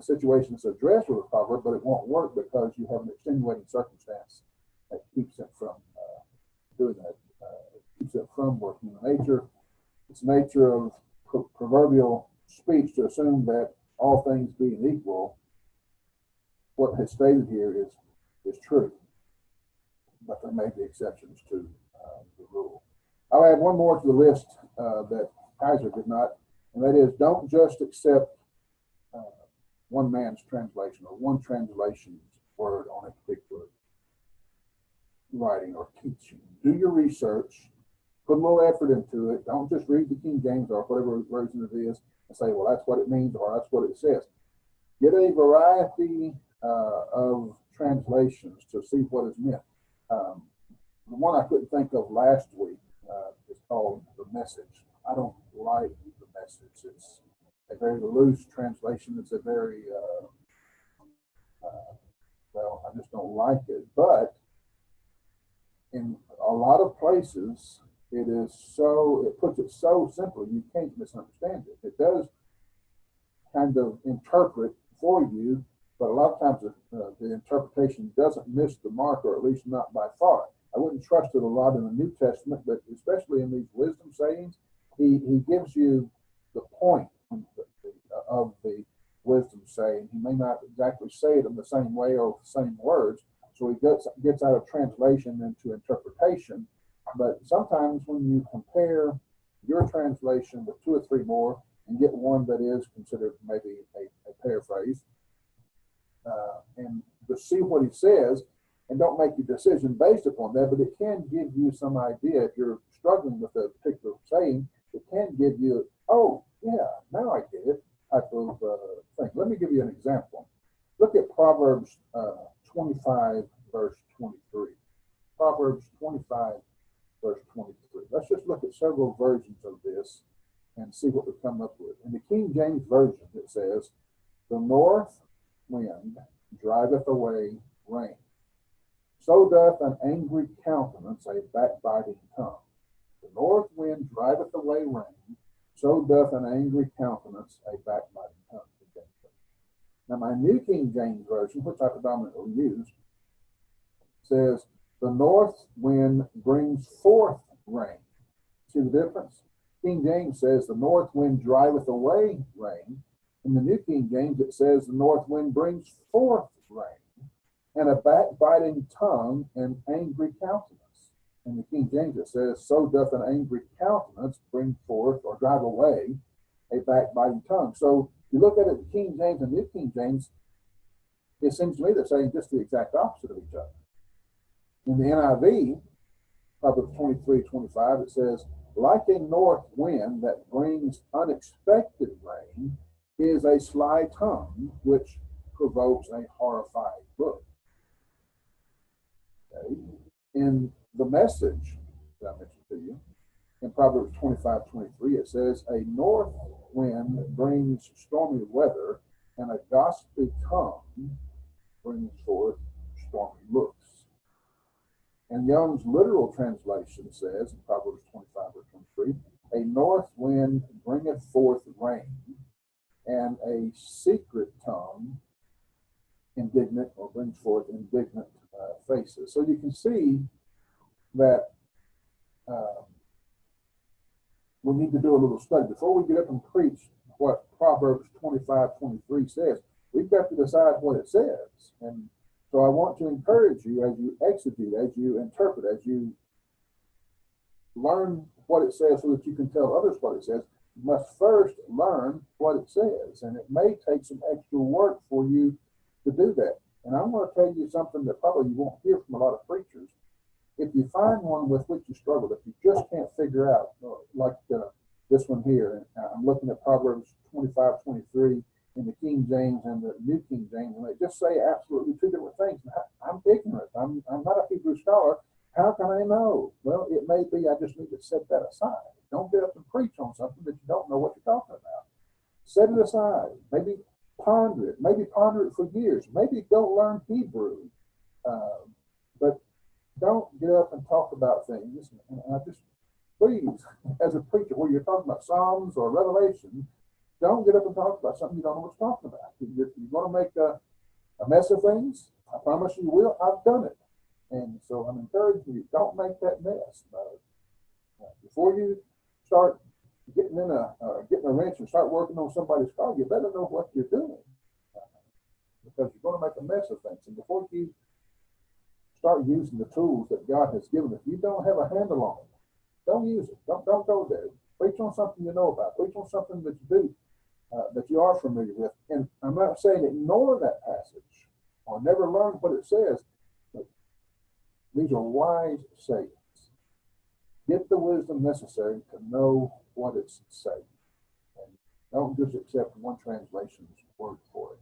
situation is addressed with a proverb, but it won't work because you have an extenuating circumstance that keeps it from doing that, keeps it from working. It's nature of proverbial speech to assume that all things being equal, what has stated here is true, but there may be exceptions to the rule. I'll add one more to the list that Kaiser did not, and that is, don't just accept one man's translation or one translation's word on a particular writing or teaching. Do your research, put a little effort into it. Don't just read the King James or whatever version it is and say, well, that's what it means or that's what it says. Get a variety of translations to see what is meant. The one I couldn't think of last week is called The Message. I don't like The Message. It's a very loose translation. It's a very, well, I just don't like it. But in a lot of places, it puts it so simple, you can't misunderstand it. It does kind of interpret for you, but a lot of times the interpretation doesn't miss the mark, or at least not by far. I wouldn't trust it a lot in the New Testament, but especially in these wisdom sayings, he gives you the point of the wisdom saying. He may not exactly say it in the same way or the same words, so he gets out of translation into interpretation. But sometimes when you compare your translation with two or three more and get one that is considered maybe a paraphrase, and to see what he says, and don't make your decision based upon that, but it can give you some idea. If you're struggling with a particular saying, it can give you, oh, yeah, now I get it, type of thing. Let me give you an example. Look at Proverbs 25, verse 23. Proverbs 25, verse 23. Let's just look at several versions of this and see what we come up with. In the King James Version, it says, the north wind driveth away rain. So doth an angry countenance a backbiting tongue. The north wind driveth away rain. So doth an angry countenance a backbiting tongue. Now, my New King James Version, which I predominantly use, says, the north wind brings forth rain. See the difference? King James says, the north wind driveth away rain. In the New King James, it says, the north wind brings forth rain, and a backbiting tongue and angry countenance. In the King James, it says, so doth an angry countenance bring forth or drive away a backbiting tongue. So you look at it, the King James and New King James, it seems to me they're saying just the exact opposite of each other. In the NIV, Proverbs 23:25, it says, like a north wind that brings unexpected rain is a sly tongue which provokes a horrified look. Okay. In the Message that I mentioned to you, in Proverbs 25:23, it says, a north wind brings stormy weather, and a gossipy tongue brings forth stormy looks. And Young's literal translation says, in Proverbs 25:23, a north wind bringeth forth rain, and a secret tongue brings forth indignant faces. So you can see that uh, we need to do a little study. Before we get up and preach what Proverbs 25:23 says, we've got to decide what it says. And so I want to encourage you as you exegete, as you interpret, as you learn what it says so that you can tell others what it says, you must first learn what it says. And it may take some extra work for you to do that. And I'm going to tell you something that probably you won't hear from a lot of preachers. If you find one with which you struggle, if you just can't figure out, like this one here, and I'm looking at Proverbs 25:23 in the King James and the New King James, and they just say absolutely two different things. I'm ignorant. I'm not a Hebrew scholar. How can I know? Well, it may be I just need to set that aside. Don't get up and preach on something that you don't know what you're talking about. Set it aside. Maybe ponder it. Maybe ponder it for years. Maybe go learn Hebrew. But don't get up and talk about things. And I just, please, as a preacher, where you're talking about Psalms or Revelation, don't get up and talk about something you don't know what you're talking about. You're going to make a mess of things. I promise you will. I've done it. And so I'm encouraging you, don't make that mess. Before you start getting a wrench and start working on somebody's car, you better know what you're doing, because you're going to make a mess of things. And before you start using the tools that God has given, if you don't have a handle on it, don't use it. Don't go there. Preach on something you know about. Preach on something that you do, that you are familiar with. And I'm not saying ignore that passage or never learn what it says, but these are wise sayings. Get the wisdom necessary to know what it's saying. And don't just accept one translation's word for it.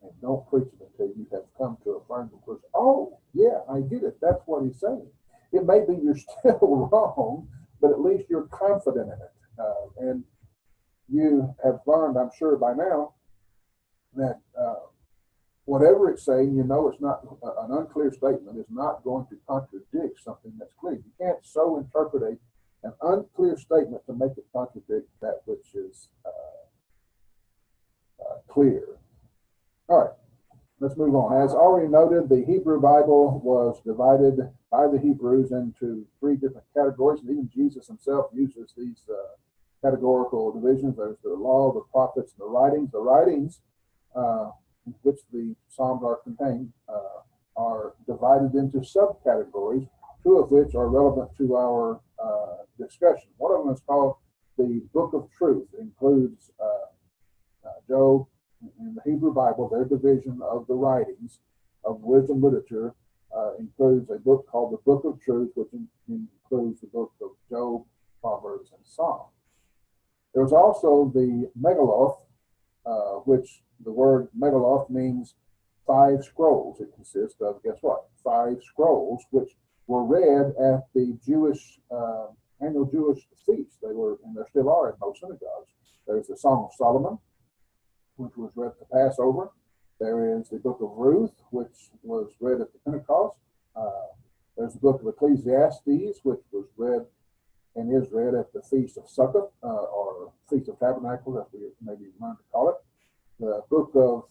And don't preach it until you have come to a firm conclusion. Oh, yeah, I get it. That's what he's saying. It may be you're still wrong, but at least you're confident in it. And you have learned, I'm sure by now, that whatever it's saying, you know it's not an unclear statement is not going to contradict something that's clear. You can't so interpret an unclear statement to make it contradict that which is clear. All right, let's move on. As already noted, the Hebrew Bible was divided by the Hebrews into three different categories, and even Jesus himself uses these categorical divisions. There's the law, the prophets, and the writings. The writings, in which the Psalms are contained, are divided into subcategories, two of which are relevant to our discussion. One of them is called the Book of Truth. It includes Job. In the Hebrew Bible, their division of the writings of wisdom literature includes a book called the Book of Truth, which includes the book of Job, Proverbs, and Psalms. There's also the Megilloth, which the word Megilloth means 5 scrolls. It consists of, guess what? 5 scrolls, which were read at the Jewish annual Jewish feast. They were, and there still are in most synagogues. There's the Song of Solomon, which was read at the Passover. There is the book of Ruth, which was read at the Pentecost. There's the book of Ecclesiastes, which was read and is read at the Feast of Sukkot, or Feast of Tabernacles, as we maybe learned to call it. The book of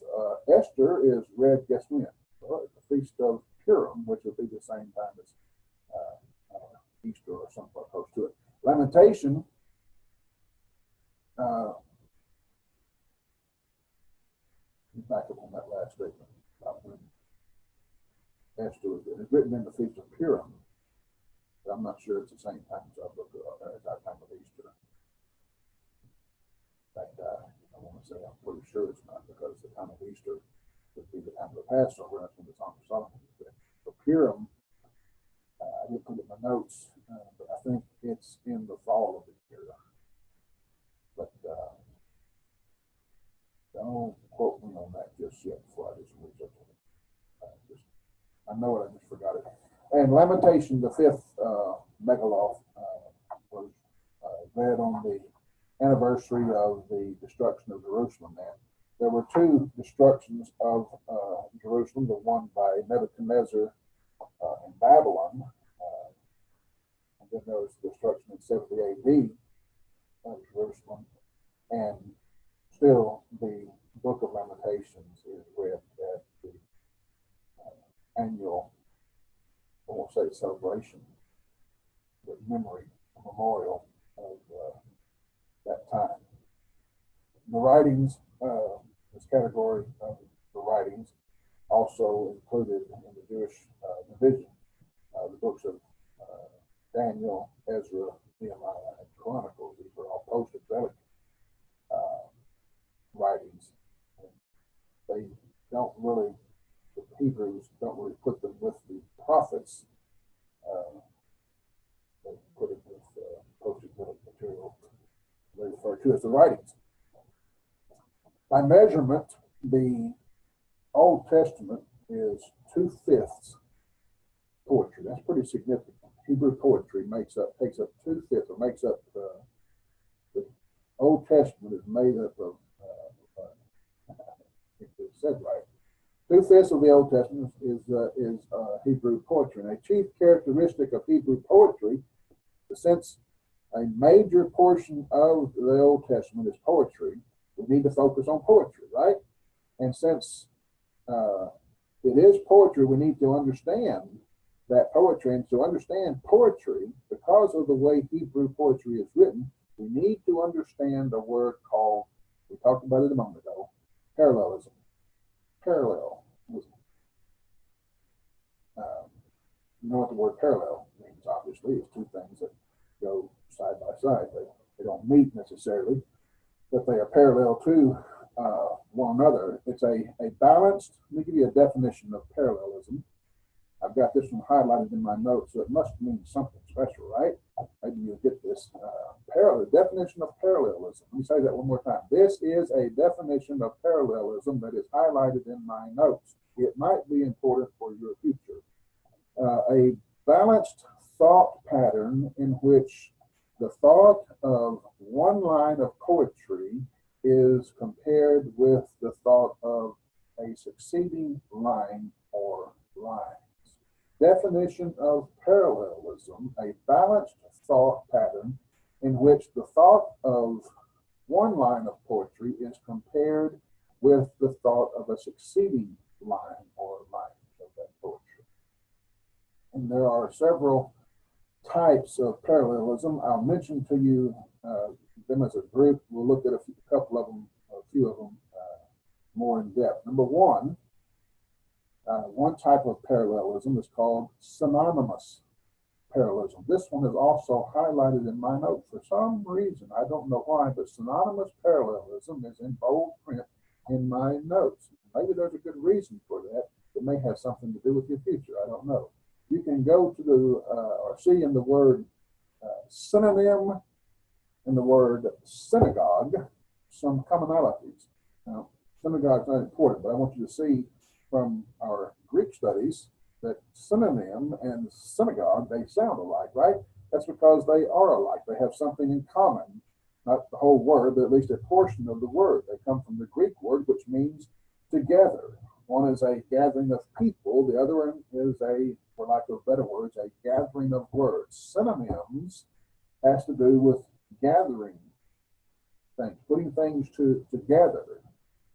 Esther is read, guess when? Well, at the Feast of Purim, which would be the same time as Easter or something close to it. Lamentation, back up on that last statement about when Esther was written in the Feast of Purim, but I'm not sure it's the same time as our time of Easter. In fact, I want to say I'm pretty sure it's not, because the time of Easter would be the time of the Passover. That's when the Song of Solomon was read. So Purim, I didn't put it in my notes, but I think it's in the fall of the year. But don't quote me on that just yet before I do some research on it. I know it, I just forgot it. And Lamentation, the 5th Megilloth, was read on the anniversary of the destruction of Jerusalem. And there were 2 destructions of Jerusalem, the one by Nebuchadnezzar in Babylon, and then there was the destruction in 70 AD of Jerusalem. And still, the Book of Lamentations is read at the annual, won't say celebration, but memory, memorial of that time. The writings, this category of the writings, also included in the Jewish division, the books of Daniel, Ezra, Nehemiah, and Chronicles. These were all post-exilic writings. And they don't really, the Hebrews don't really put them with the prophets. They put it with post-exilic material they refer to as the writings. By measurement, the Old Testament is 2/5 poetry. That's pretty significant. Hebrew poetry takes up 2/5, or makes up the Old Testament is made up of, if it's said right, 2/5 of the Old Testament is Hebrew poetry. And a chief characteristic of Hebrew poetry, since a major portion of the Old Testament is poetry, we need to focus on poetry, right? And since it is poetry, we need to understand that poetry. And to understand poetry, because of the way Hebrew poetry is written, we need to understand a word called, we talked about it a moment ago, parallelism. Parallelism. You know what the word parallel means, obviously. It's two things that go side by side. They don't meet necessarily, but they are parallel to one another. It's a balanced, let me give you a definition of parallelism. I've got this one highlighted in my notes, so it must mean something special, right? Maybe you'll get this. Definition of parallelism. Let me say that one more time. This is a definition of parallelism that is highlighted in my notes. It might be important for your future. A balanced thought pattern in which the thought of one line of poetry is compared with the thought of a succeeding line or lines. Definition of parallelism: a balanced thought pattern in which the thought of one line of poetry is compared with the thought of a succeeding line or lines of that poetry. And there are several types of parallelism. I'll mention to you them as a group. We'll look at a few of them more in depth. Number one, one type of parallelism is called synonymous parallelism. This one is also highlighted in my notes for some reason. I don't know why, but synonymous parallelism is in bold print in my notes. Maybe there's a good reason for that. It may have something to do with your future. I don't know. You can go to or see in the word synonym in the word synagogue some commonalities. Now, synagogue is not important, but I want you to see from our Greek studies that synonym and synagogue, they sound alike, right? That's because they are alike. They have something in common. Not the whole word, but at least a portion of the word. They come from the Greek word, which means together. One is a gathering of people. The other one is for lack of better words, a gathering of words. Synonyms has to do with gathering things, putting things together.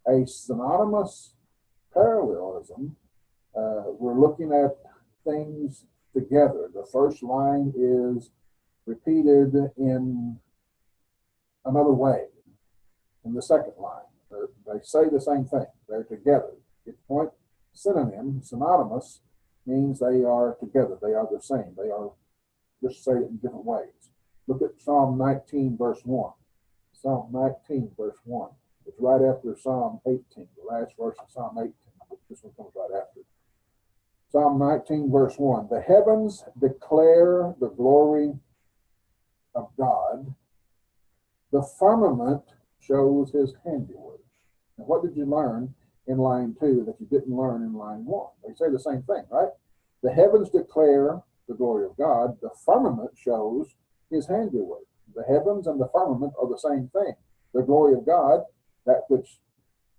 A synonymous parallelism, we're looking at things together. The first line is repeated in another way in the second line. They say the same thing. They're together. Get the point? Synonym, synonymous, means they are together. They are the same. They are, just say it in different ways. Look at Psalm 19, verse 1. Psalm 19, verse 1. It's right after Psalm 18, the last verse of Psalm 18. This one comes right after. Psalm 19, verse 1. The heavens declare the glory of God. The firmament shows his handiwork. And what did you learn in line 2 that you didn't learn in line 1? They say the same thing, right? The heavens declare the glory of God. The firmament shows his handiwork. The heavens and the firmament are the same thing. The glory of God, that which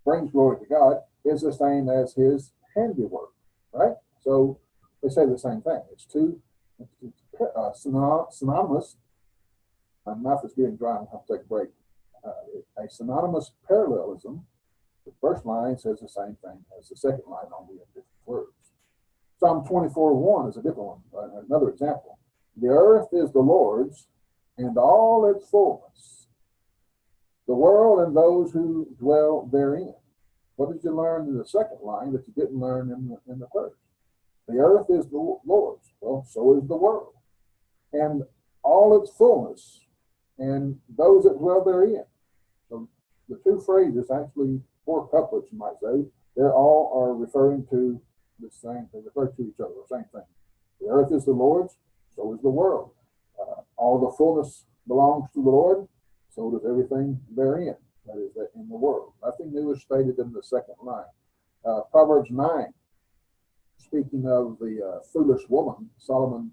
brings glory to God, is the same as his handiwork, right? So they say the same thing. It's synonymous. My mouth is getting dry. I'll take a break. A synonymous parallelism. The first line says the same thing as the second line, only in different words. Psalm 24:1 is a different one, another example. The earth is the Lord's and all its fullness, the world and those who dwell therein. What did you learn in the second line that you didn't learn in the first? The earth is the Lord's. Well, so is the world. And all its fullness, and those that dwell therein. So the two phrases, actually four couplets, you might say, they all are referring to the same, they refer to each other, the same thing. The earth is the Lord's, so is the world. All the fullness belongs to the Lord, so does everything therein, that is, in the world. Nothing new is stated in the second line. Proverbs 9, speaking of the foolish woman, Solomon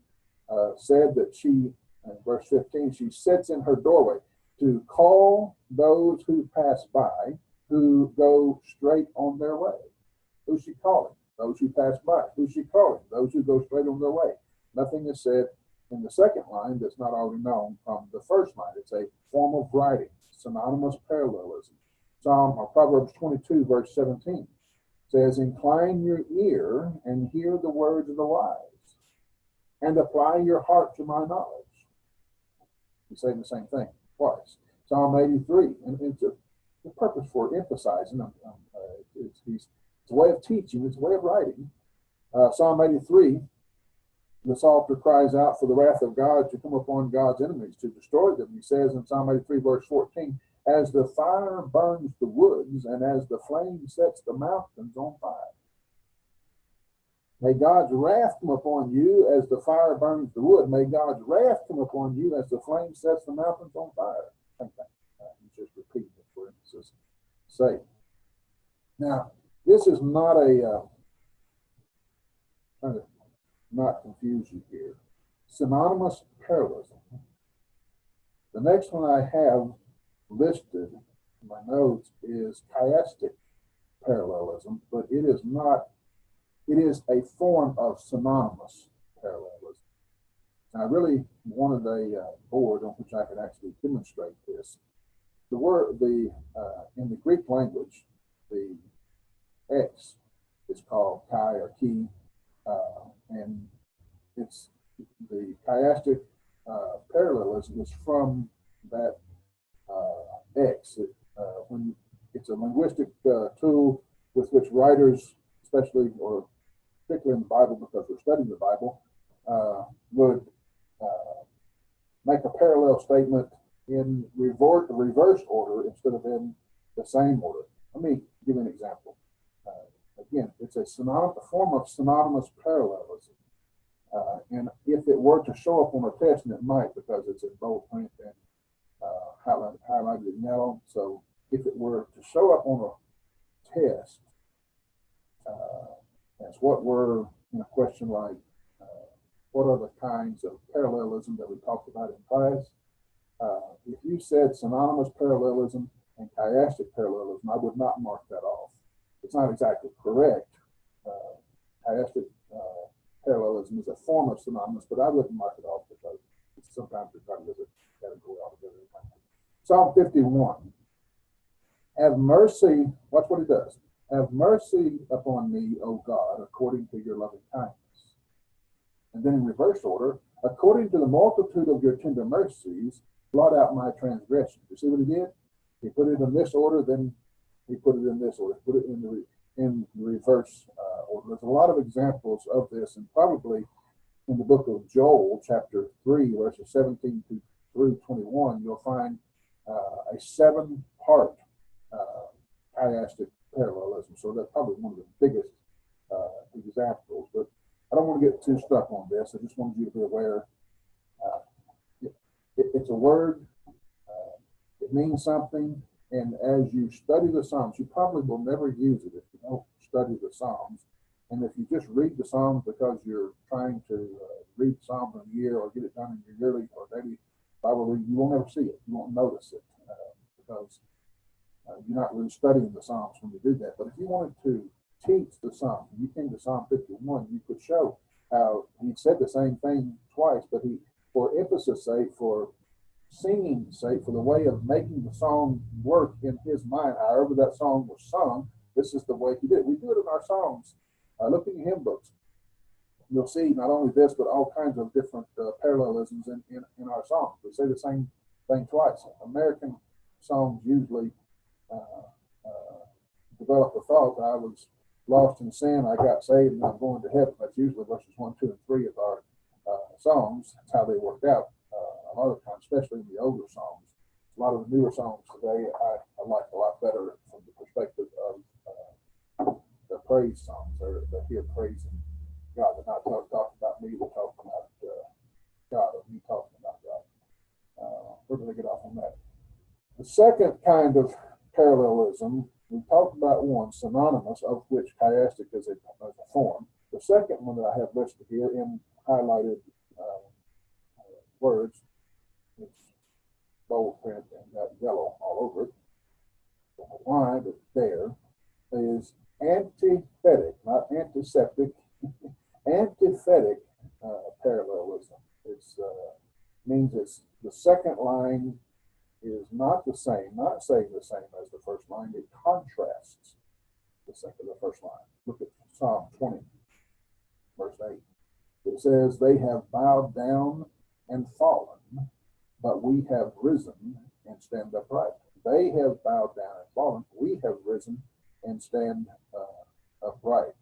said that she, in verse 15, she sits in her doorway to call those who pass by, who go straight on their way. Who's she calling? Those who pass by. Who's she calling? Those who go straight on their way. Nothing is said in the second line that's not already known from the first line. It's a form of writing, synonymous parallelism. Proverbs 22, verse 17 says, incline your ear and hear the words of the wise, and apply your heart to my knowledge. He's saying the same thing twice. Psalm 83, and it's a purpose for emphasizing. It's a way of teaching, it's a way of writing. Psalm 83, the psalter cries out for the wrath of God to come upon God's enemies, to destroy them. He says in Psalm 83, verse 14, as the fire burns the woods and as the flame sets the mountains on fire. May God's wrath come upon you as the fire burns the wood. May God's wrath come upon you as the flame sets the mountains on fire. Same thing. He's just repeating it for emphasis' sake. Now, this is not trying to not confuse you here. Synonymous parallelism. The next one I have listed in my notes is chiastic parallelism, but it is not. It is a form of synonymous parallelism. And I really wanted a board on which I could actually demonstrate this. The word, in the Greek language, the X is called chi or chi, and it's the chiastic parallelism is from that X. When it's a linguistic tool with which writers, especially or particularly in the Bible, because we're studying the Bible, would make a parallel statement in reverse order instead of in the same order. Let me give you an example. Again, it's a form of synonymous parallelism. And if it were to show up on a test, and it might because it's in bold print and highlighted in yellow. So if it were to show up on a test, as what were in a question like, what are the kinds of parallelism that we talked about in class? If you said synonymous parallelism and chiastic parallelism, I would not mark that off. It's not exactly correct. Chiastic parallelism is a form of synonymous, but I wouldn't mark it off because sometimes it's not a category altogether. Psalm 51. Have mercy, watch what it does. Have mercy upon me, O God, according to your loving kindness. And then in reverse order, according to the multitude of your tender mercies, blot out my transgression. You see what he did? He put it in this order, then he put it in this order. Put it in the reverse order. There's a lot of examples of this, and probably in the book of Joel, chapter 3, verses 17 through 21, you'll find a 7-part chiastic parallelism. So that's probably one of the biggest examples. But I don't want to get too stuck on this. I just wanted you to be aware. It's a word. It means something. And as you study the Psalms, you probably will never use it if you don't study the Psalms. And if you just read the Psalms because you're trying to read Psalms in a year or get it done in your yearly or daily Bible reading, you won't ever see it. You won't notice it because you're not really studying the Psalms when you do that. But if you wanted to teach the Psalms, and you came to Psalm 51, you could show how he said the same thing twice, but he, for emphasis sake, for singing's sake, for the way of making the song work in his mind, however that song was sung, this is the way he did it. We do it in our songs. Look in your hymn books. you'll see not only this, but all kinds of different parallelisms in our songs. We say the same thing twice. American songs usually develop a thought that I was lost in sin, I got saved, and I'm going to heaven. That's usually verses 1, 2, and 3 of our songs. That's how they work out a lot of times, especially in the older songs. A lot of the newer songs today I like a lot better from the perspective of the praise songs. They're here praising God. They're not talking about me, they're talking about God, or me talking about God. Where do they get off on that? The second kind of parallelism, we talked about one, synonymous, of which chiastic is a form. The second one that I have listed here in highlighted words, it's bold print and got yellow all over it. Why, but there is antithetic, not antiseptic, antithetic parallelism. It means it's the second line is not the same, not saying the same as the first line. It contrasts the first line. Look at Psalm 20, verse 8. It says, they have bowed down and fallen, but we have risen and stand upright. They have bowed down and fallen. We have risen and stand upright.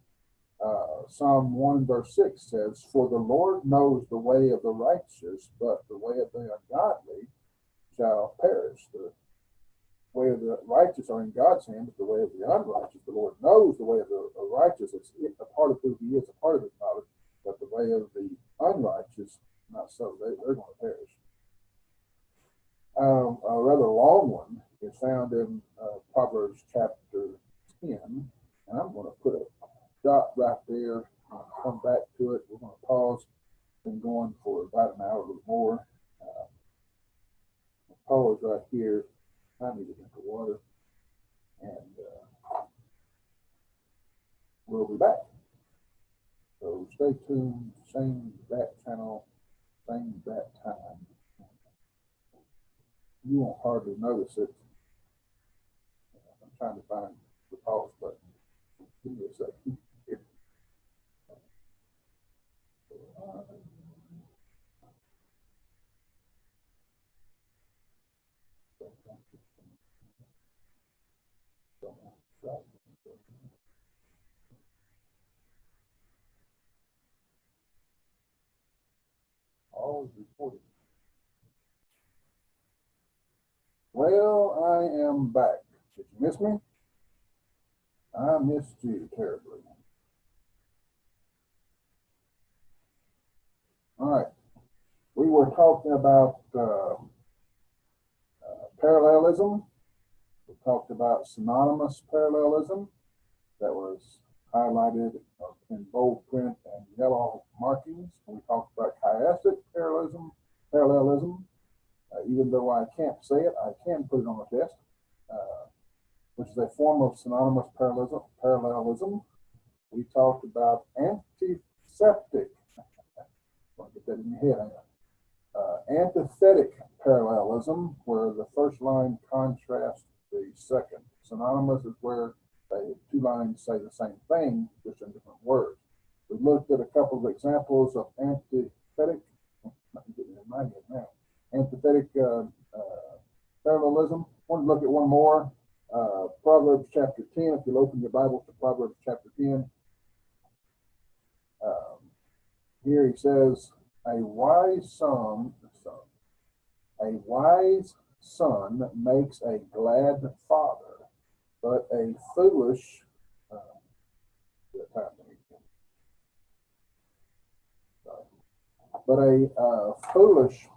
Psalm 1 verse 6 says, for the Lord knows the way of the righteous, but the way of the ungodly shall perish. The way of the righteous are in God's hand, but the way of the unrighteous, the Lord knows the way of the righteous. It's a part of who he is, a part of his knowledge, but the way of the unrighteous, not so. They're going to perish. A rather long one is found in Proverbs chapter 10, and I'm going to put a dot right there. I'll come back to it. We're going to pause. Been going for about an hour or more. Pause right here. I need a drink of water, and we'll be back. So stay tuned. Same bat channel, same bat time. You won't hardly notice it. I'm trying to find the pause button. Give me a second. All is recorded. Well, I am back. Did you miss me? I missed you terribly. All right. We were talking about parallelism. We talked about synonymous parallelism that was highlighted in bold print and yellow markings. We talked about chiastic parallelism. Even though I can't say it, I can put it on the test, which is a form of synonymous parallelism. We talked about antiseptic. I'll get that in your head. Antithetic parallelism, where the first line contrasts the second. Synonymous is where two lines say the same thing, just in different words. We looked at a couple of examples of antithetic. I'm getting in my head now. Antithetic parallelism. I want to look at one more. Proverbs chapter 10. If you'll open your Bible to Proverbs chapter 10. Here he says, a wise son makes a glad father, but a foolish foolish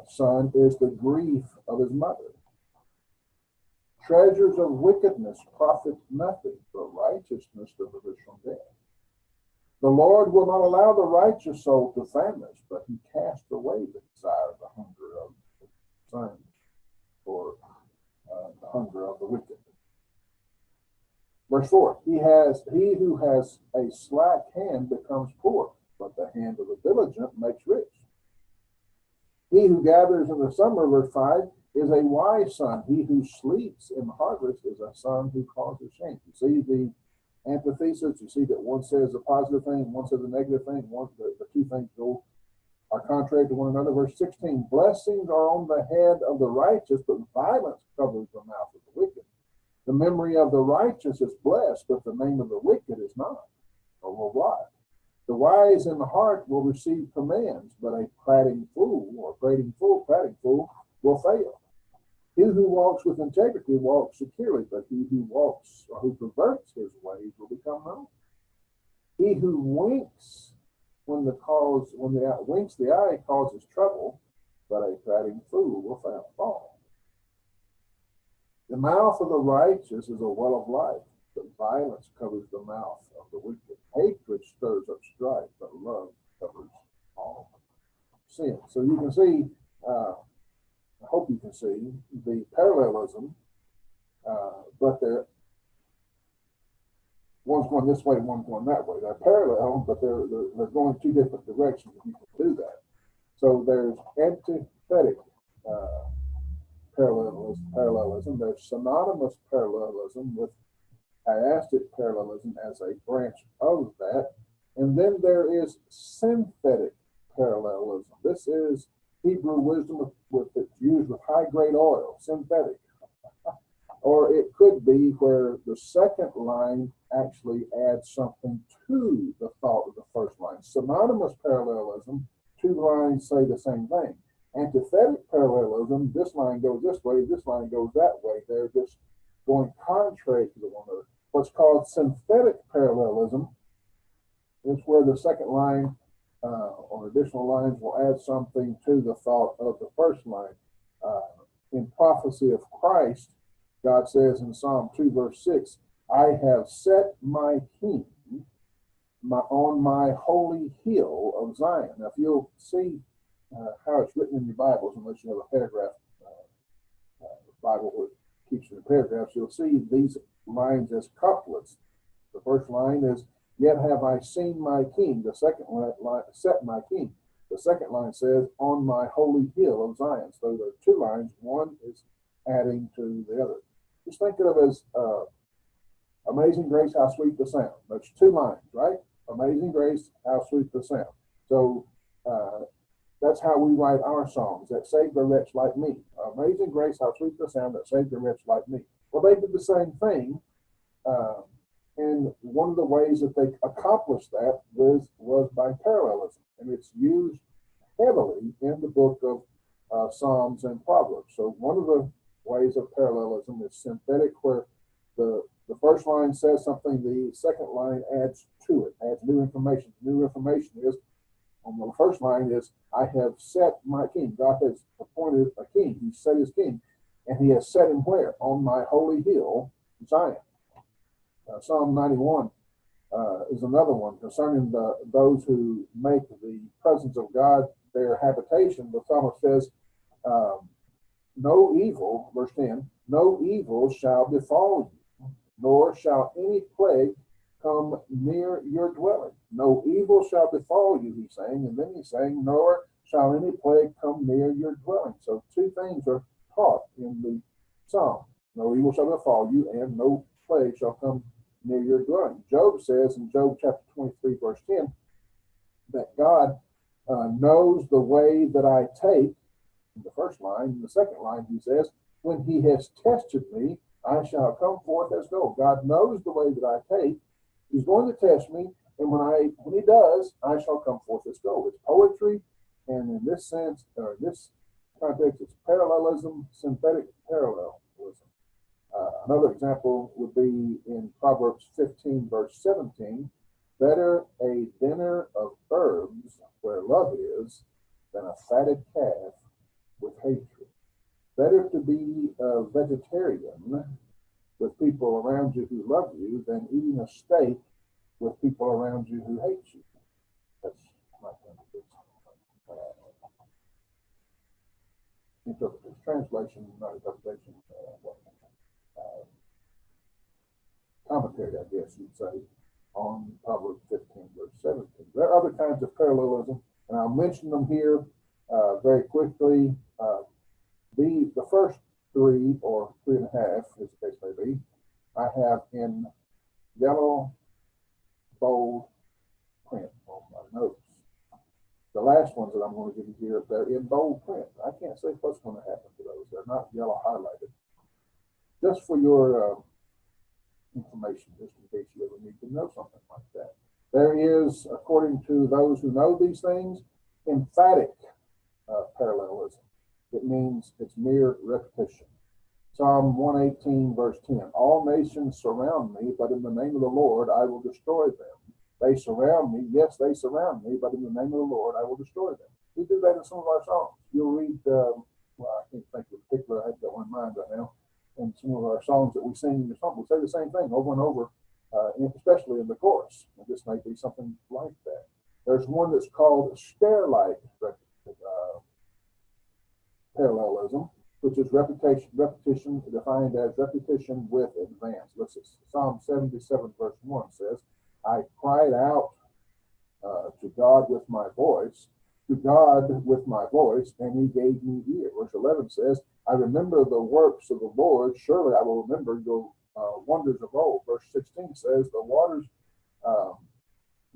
son is the grief of his mother. Treasures of wickedness profit nothing, but righteousness delivers from death. The Lord will not allow the righteous soul to famish, but he casts away the desire of the hunger of the son, or the hunger of the wicked. Verse 4, he who has a slack hand becomes poor, but the hand of the diligent makes rich. He who gathers in the summer, verse 5, is a wise son. He who sleeps in harvest is a son who causes shame. You see, the Antithesis, you see that one says a positive thing, one says a negative thing, the two things are contrary to one another. Verse 16, blessings are on the head of the righteous, but violence covers the mouth of the wicked. The memory of the righteous is blessed, but the name of the wicked is not, or will rot. The wise in the heart will receive commands, but a prating fool prating fool will fail. He who walks with integrity walks securely, but he who walks or who perverts his ways will become known. He who winks winks the eye causes trouble, but a prating fool will fall. The mouth of the righteous is a well of life, but violence covers the mouth of the wicked. Hatred stirs up strife, but love covers all sin. So you can see, I hope you can see the parallelism, but one's going this way, one's going that way. They're parallel, but they're going two different directions if you can do that. So there's antithetic parallelism. There's synonymous parallelism with chiastic parallelism as a branch of that. And then there is synthetic parallelism. This is Hebrew wisdom it's used with high-grade oil, synthetic. Or it could be where the second line actually adds something to the thought of the first line. Synonymous parallelism, two lines say the same thing. Antithetic parallelism, this line goes this way, this line goes that way. They're just going contrary to one another. What's called synthetic parallelism is where the second line or additional lines will add something to the thought of the first line. In prophecy of Christ, God says in Psalm 2, verse 6, I have set my king on my holy hill of Zion. Now, if you'll see how it's written in your Bibles, unless you have a paragraph Bible where it keeps it in paragraphs, you'll see these lines as couplets. The first line is, yet have I seen my king. The second line, set my king. The second line says, on my holy hill of Zion. So there are two lines. One is adding to the other. Just think of it as Amazing Grace, how sweet the sound. That's two lines, right? Amazing Grace, how sweet the sound. So that's how we write our songs, that saved a wretch like me. Amazing Grace, how sweet the sound that saved a wretch like me. Well, they did the same thing. And one of the ways that they accomplished that was by parallelism. And it's used heavily in the book of Psalms and Proverbs. So one of the ways of parallelism is synthetic, where the first line says something, the second line adds to it, adds new information. New information is, on the first line is, I have set my king. God has appointed a king. He set his king. And he has set him where? On my holy hill, Zion. Psalm 91 is another one concerning those who make the presence of God their habitation. The psalmist says, no evil, verse 10, no evil shall befall you, nor shall any plague come near your dwelling. No evil shall befall you, he's saying, and then he's saying, nor shall any plague come near your dwelling. So two things are taught in the psalm. No evil shall befall you, and no plague shall come near your dwelling. Job says in Job chapter 23, verse 10, that God knows the way that I take. In the first line, in the second line, he says, when he has tested me, I shall come forth as gold. God knows the way that I take. He's going to test me, and when he does, I shall come forth as gold. It's poetry, and in this sense, or in this context, it's parallelism, synthetic parallelism. Another example would be in Proverbs 15, verse 17, better a dinner of herbs where love is than a fatted calf with hatred. Better to be a vegetarian with people around you who love you than eating a steak with people around you who hate you. That's my interpretation. Translation, not interpretation. Commentary, I guess you'd say, on Proverbs 15, verse 17. There are other kinds of parallelism, and I'll mention them here very quickly. The first three, or three and a half, as the case may be, I have in yellow, bold print on my notes. The last ones that I'm going to give you here, they're in bold print. I can't say what's going to happen to those. They're not yellow highlighted. Just for your information, just in case you ever need to know something like that. There is, according to those who know these things, emphatic parallelism. It means it's mere repetition. Psalm 118, verse 10, all nations surround me, but in the name of the Lord I will destroy them. They surround me, yes, they surround me, but in the name of the Lord I will destroy them. We do that in some of our songs. You'll read, well, I can't think of a particular, I have got one in mind right now. In some of our songs that we sing in the song, we say the same thing over and over, especially in the chorus. And this may be something like that. There's one that's called stair-like parallelism, which is repetition defined as repetition with advance. Listen, Psalm 77, verse 1 says, I cried out to God with my voice, and he gave me ear. Verse 11 says, I remember the works of the Lord, surely I will remember your wonders of old. Verse 16 says, the waters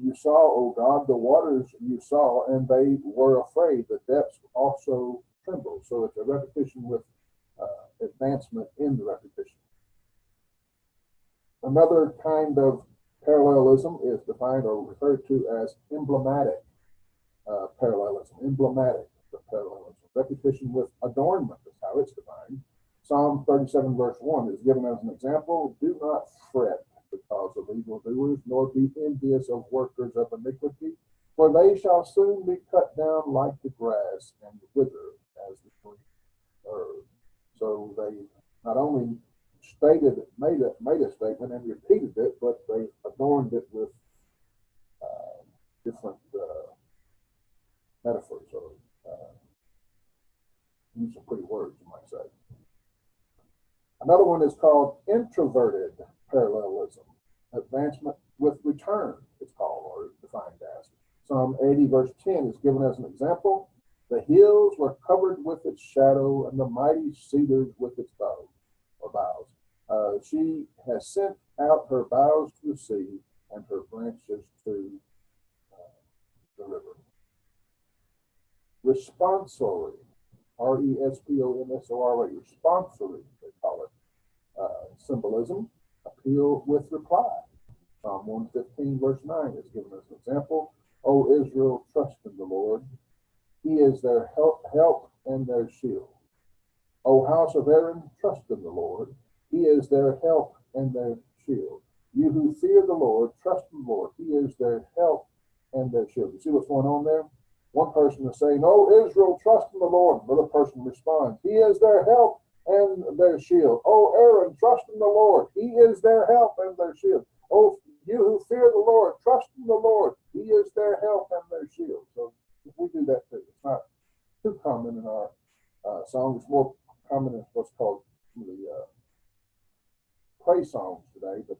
you saw, O God, the waters you saw, and they were afraid. The depths also trembled. So it's a repetition with advancement in the repetition. Another kind of parallelism is defined or referred to as emblematic parallelism. Emblematic parallelism. Repetition with adornment is how it's defined. Psalm 37, verse 1 is given as an example. Do not fret because of evildoers, nor be envious of workers of iniquity, for they shall soon be cut down like the grass and wither as the green herb. So they not only made a statement and repeated it, but they adorned it with different metaphors or use some pretty words, you might say. Another one is called introverted parallelism. Advancement with return, it's called or defined as. Psalm 80, verse 10 is given as an example. The hills were covered with its shadow, and the mighty cedars with its boughs. She has sent out her boughs to the sea, and her branches to the river. Responsory, responsory, responsory, they call it. Symbolism, appeal with reply. Psalm 115, verse 9 is given as an example. O Israel, trust in the Lord. He is their help and their shield. O house of Aaron, trust in the Lord. He is their help and their shield. You who fear the Lord, trust in the Lord. He is their help and their shield. You see what's going on there? One person is saying, "Oh, Israel, trust in the Lord." Another person responds, "He is their help and their shield." "Oh, Aaron, trust in the Lord. He is their help and their shield." "Oh, you who fear the Lord, trust in the Lord. He is their help and their shield." So if we do that too, it's not too common in our songs. It's more common in what's called the praise songs today, but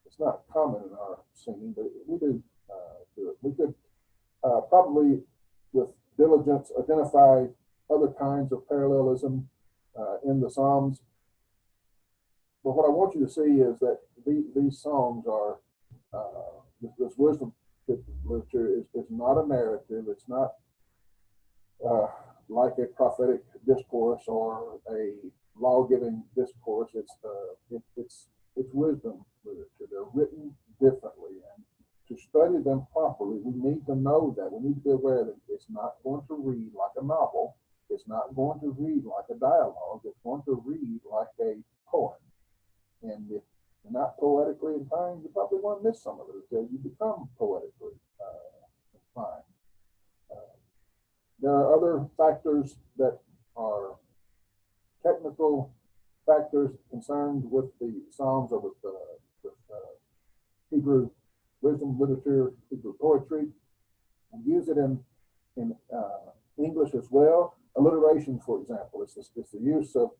it's not common in our singing, but we do do it. We could probably, with diligence, identify other kinds of parallelism in the Psalms. But what I want you to see is that these songs are, this wisdom literature is not a narrative. It's not like a prophetic discourse or a law-giving discourse. It's wisdom literature. They're written differently, and to study them properly, we need to know that. We need to be aware that it's not going to read like a novel. It's not going to read like a dialogue. It's going to read like a poem. And if you're not poetically inclined, you're probably going to miss some of it until you become poetically inclined. There are other factors that are technical factors concerned with the Psalms or with Hebrew wisdom literature, Hebrew poetry. We use it in English as well. Alliteration, for example, it's the use of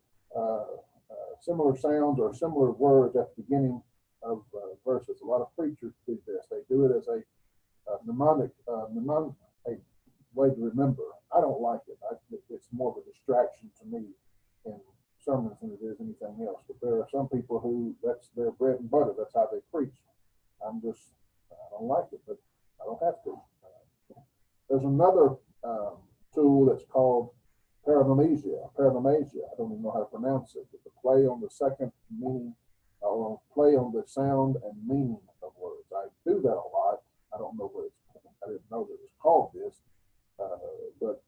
similar sounds or similar words at the beginning of verses. A lot of preachers do this. They do it as a mnemonic way to remember. I don't like it. It's more of a distraction to me in sermons than it is anything else. But there are some people who that's their bread and butter. That's how they preach. I don't like it, but I don't have to. There's another tool that's called paranamnesia. I don't even know how to pronounce it. But the play on the second meaning, or play on the sound and meaning of words. I do that a lot. I don't know what it's. I didn't know that it was called this, but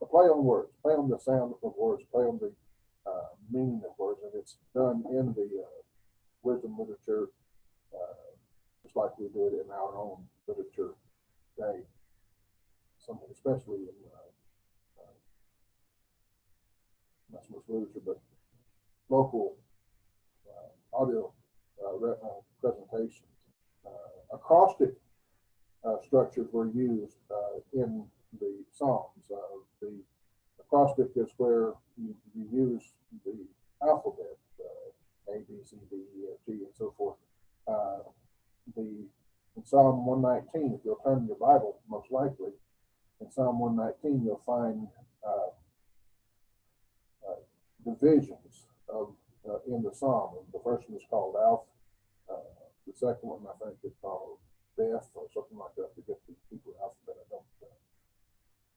a play on words, play on the sound of words, play on the meaning of words, and it's done in the wisdom literature, just like we do it in our own literature today. Something especially in not so much literature, but local audio presentations. Acrostic structures were used in the Psalms. The acrostic is where you use the alphabet, A, B, C, D, E, F, G, and so forth. In Psalm 119, if you'll turn in your Bible, most likely, in Psalm 119, you'll find divisions of in the Psalm. The first one is called Alph. The second one, I think, is called Beth or something like that. To get the Hebrew alphabet,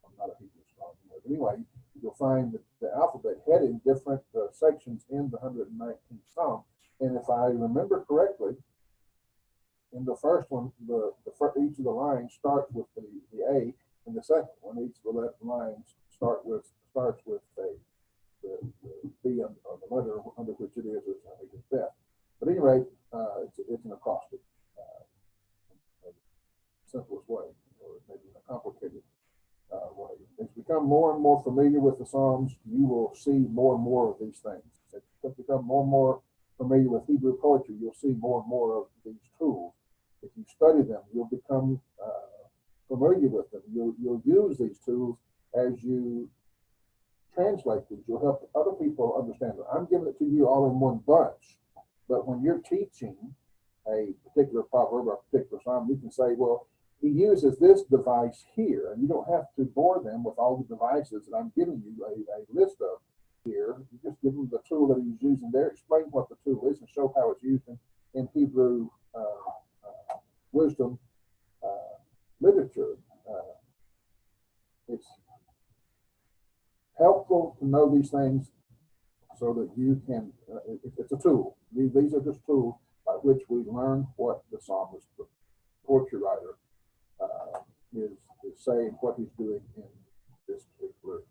I'm not a Hebrew scholar. But anyway, you'll find that the alphabet heading different sections in the 119th Psalm. And if I remember correctly, in the first one, each of the lines starts with the A, and the second one, each of the left lines starts with the B or the letter under which it is, which I think is Beth. But anyway, it's an acrostic, simplest way, or maybe in a complicated way. As you become more and more familiar with the Psalms, you will see more and more of these things. As you become more and more familiar with Hebrew poetry, you'll see more and more of these tools. If you study them, you'll become familiar with them. You'll use these tools as you translate these. You'll help other people understand it. I'm giving it to you all in one bunch, but when you're teaching a particular proverb or a particular psalm, you can say, well, he uses this device here, and you don't have to bore them with all the devices that I'm giving you a list of here. You just give them the tool that he's using there, explain what the tool is, and show how it's used in Hebrew wisdom literature. It's helpful to know these things so that you can, it's a tool. These are just tools by which we learn what the psalmist, the poetry writer, is saying, what he's doing in this particular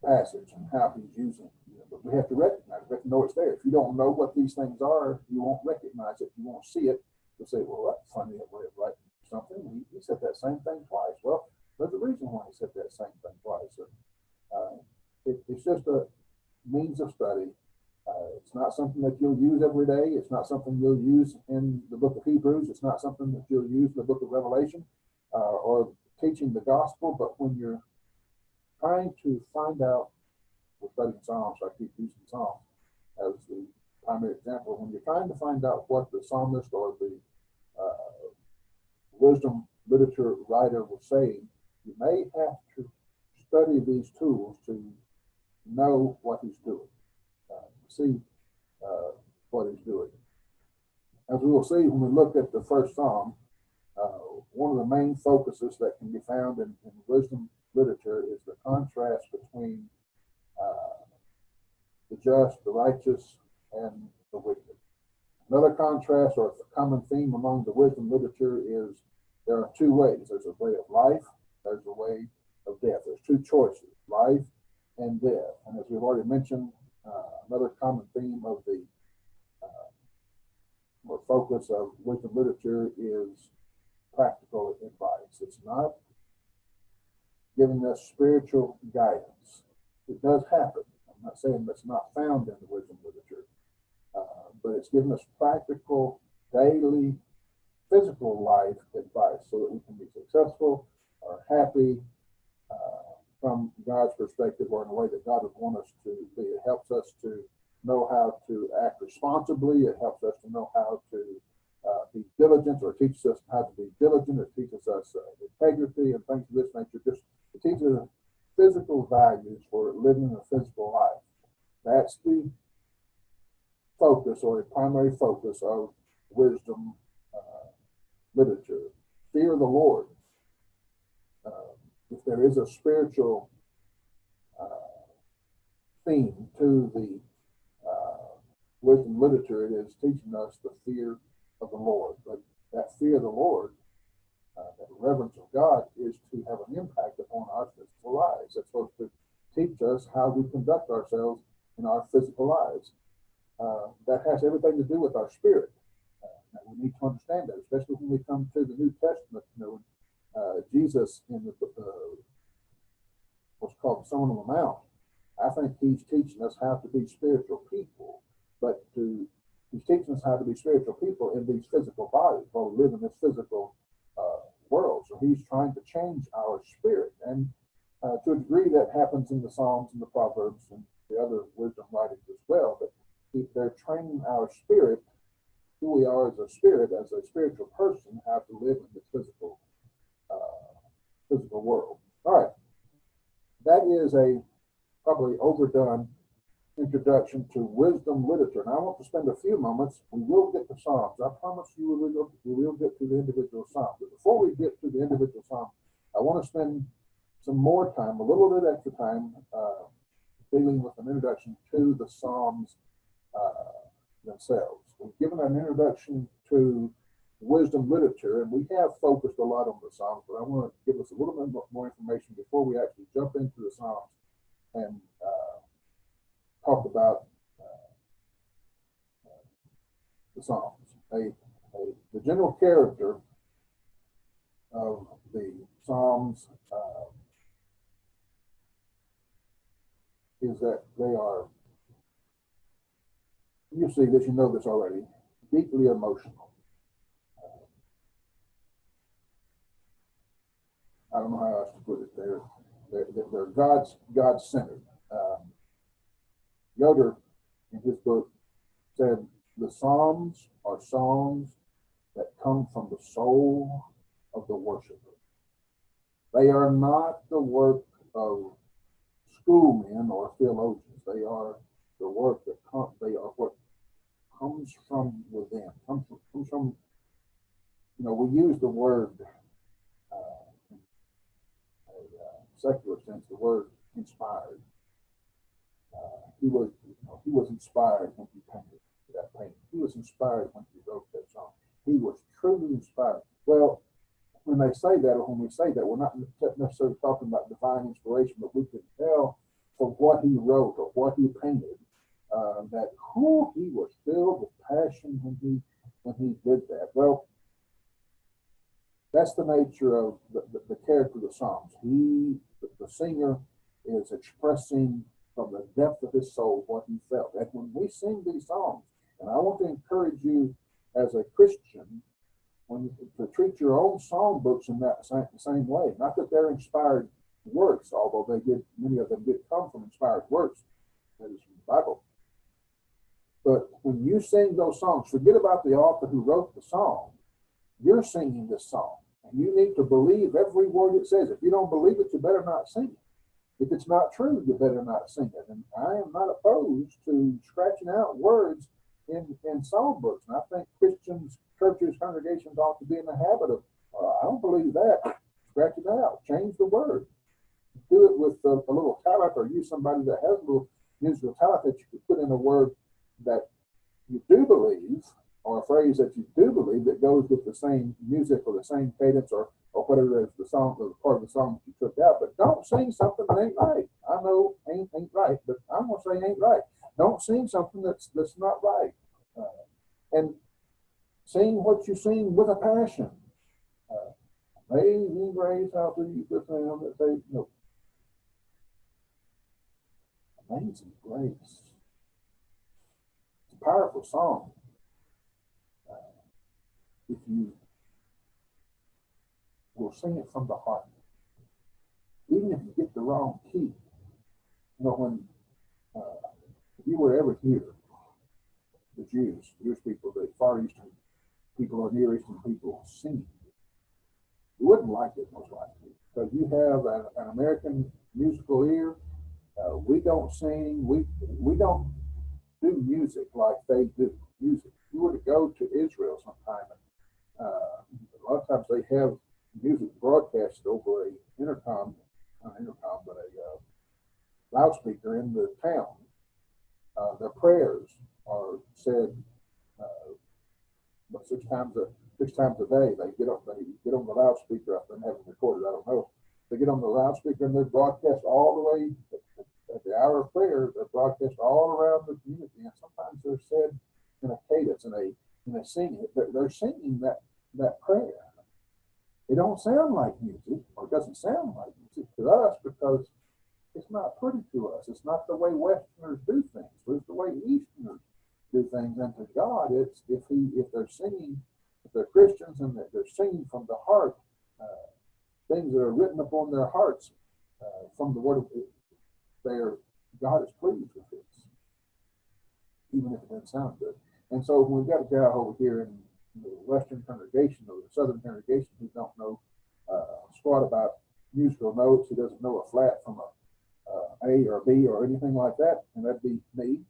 passage and how he's using it. But we have to recognize it. We have to know it's there. If you don't know what these things are, you won't recognize it. You won't see it. You'll say, well, that's funny way of writing something. He said that same thing twice. Well, there's a reason why he said that same thing twice. It's just a means of study. It's not something that you'll use every day. It's not something you'll use in the book of Hebrews. It's not something that you'll use in the book of Revelation or teaching the gospel. But when you're trying to find out, we're studying Psalms, so I keep using Psalms as the primary example. When you're trying to find out what the psalmist or the wisdom literature writer was saying, you may have to study these tools to know what he's doing, see what he's doing. As we will see when we look at the first Psalm, one of the main focuses that can be found in wisdom literature is the contrast between the just, the righteous, and the wicked. Another contrast or a common theme among the wisdom literature is there are two ways. There's a way of life, there's a way of death. There's two choices, life and death. And as we've already mentioned, another common theme of the or focus of wisdom literature is practical advice. It's not giving us spiritual guidance. It does happen. I'm not saying that's not found in the wisdom literature, but it's giving us practical, daily, physical life advice so that we can be successful or happy from God's perspective or in a way that God would want us to be. It helps us to know how to act responsibly. It helps us to know how to be diligent, or teaches us how to be diligent. It teaches us integrity and things of this nature. Just it teaches us physical values for living a physical life. That's the focus, or a primary focus, of wisdom literature. Fear the Lord. If there is a spiritual theme to the wisdom literature, it is teaching us the fear of the Lord. But that fear of the Lord, that reverence of God, is to have an impact upon our physical lives. It's supposed to teach us how we conduct ourselves in our physical lives. That has everything to do with our spirit. We need to understand that, especially when we come to the New Testament. Jesus in the what's called the Sermon on the Mount, I think he's teaching us how to be spiritual people, but he's teaching us how to be spiritual people in these physical bodies while we live in this physical world. So he's trying to change our spirit, and to a degree that happens in the Psalms and the Proverbs and the other wisdom writings as well. But they're training our spirit, who we are as a spirit, as a spiritual person, how to live in the physical world. All right, that is a probably overdone introduction to wisdom literature. And I want to spend a few moments. We will get to Psalms. I promise you we will get to the individual Psalms. But before we get to the individual Psalms, I want to spend some more time, a little bit extra time, dealing with an introduction to the Psalms themselves. We've given an introduction to wisdom literature, and we have focused a lot on the Psalms, but I want to give us a little bit more information before we actually jump into the Psalms and talk about the Psalms. The general character of the Psalms is that they are, you see this, you know this already, deeply emotional. I don't know how else to put it. They're God-centered. Yoder, in his book, said the Psalms are songs that come from the soul of the worshiper. They are not the work of schoolmen or theologians. They are the work that they are what comes from within. Comes from. We use the word secular sense, the word inspired. He was inspired when he painted that painting. He was inspired when he wrote that song. He was truly inspired. Well, when they say that, or when we say that, we're not necessarily talking about divine inspiration, but we can tell from what he wrote or what he painted that he was filled with passion when he did that. Well, that's the nature of the character of the Psalms. The singer, is expressing from the depth of his soul what he felt. And when we sing these songs, and I want to encourage you as a Christian to treat your own song books in that same way. Not that they're inspired works, although many of them did come from inspired works, that is from the Bible. But when you sing those songs, forget about the author who wrote the song. You're singing this song, and you need to believe every word it says. If you don't believe it, you better not sing it. If it's not true, you better not sing it. And I am not opposed to scratching out words in song books. And I think Christians, churches, congregations ought to be in the habit of, I don't believe that. Scratch it out. Change the word. Do it with a little talent, or use somebody that has a little musical talent that you could put in a word that you do believe, or a phrase that you do believe that goes with the same music or the same cadence or whatever it is, the song or the part of the song that you took out. But don't sing something that ain't right. I know ain't right, but I'm gonna say ain't right. Don't sing something that's not right. And sing what you sing with a passion. Amazing grace, how sweet the sound that saved. No. Amazing grace. It's a powerful song. If you will sing it from the heart, even if you get the wrong key. When if you were ever here, the Jewish people, the Far Eastern people or Near Eastern people singing, you wouldn't like it most likely, because you have an American musical ear. We don't sing. We don't do music like they do music. If you were to go to Israel sometime, a lot of times they have music broadcasted over a intercom, not intercom, but a loudspeaker in the town. Their prayers are said but six times a day. They get on the loudspeaker. I've been having recorded. I don't know. They get on the loudspeaker and they're broadcast all the way at the hour of prayer. They're broadcast all around the community, and sometimes they're said in a cadence, in a singing. They're singing that prayer. It don't sound like music, or it doesn't sound like music to us because it's not pretty to us. It's not the way Westerners do things. It's the way Easterners do things. And to God, it's if they're singing, if they're Christians and they're singing from the heart, things that are written upon their hearts from the Word of God is pleased with this, even if it doesn't sound good. And so we've got a guy over here in the Western congregation or the Southern congregation who don't know squat about musical notes. He doesn't know a flat from a or B or anything like that, and that'd be me.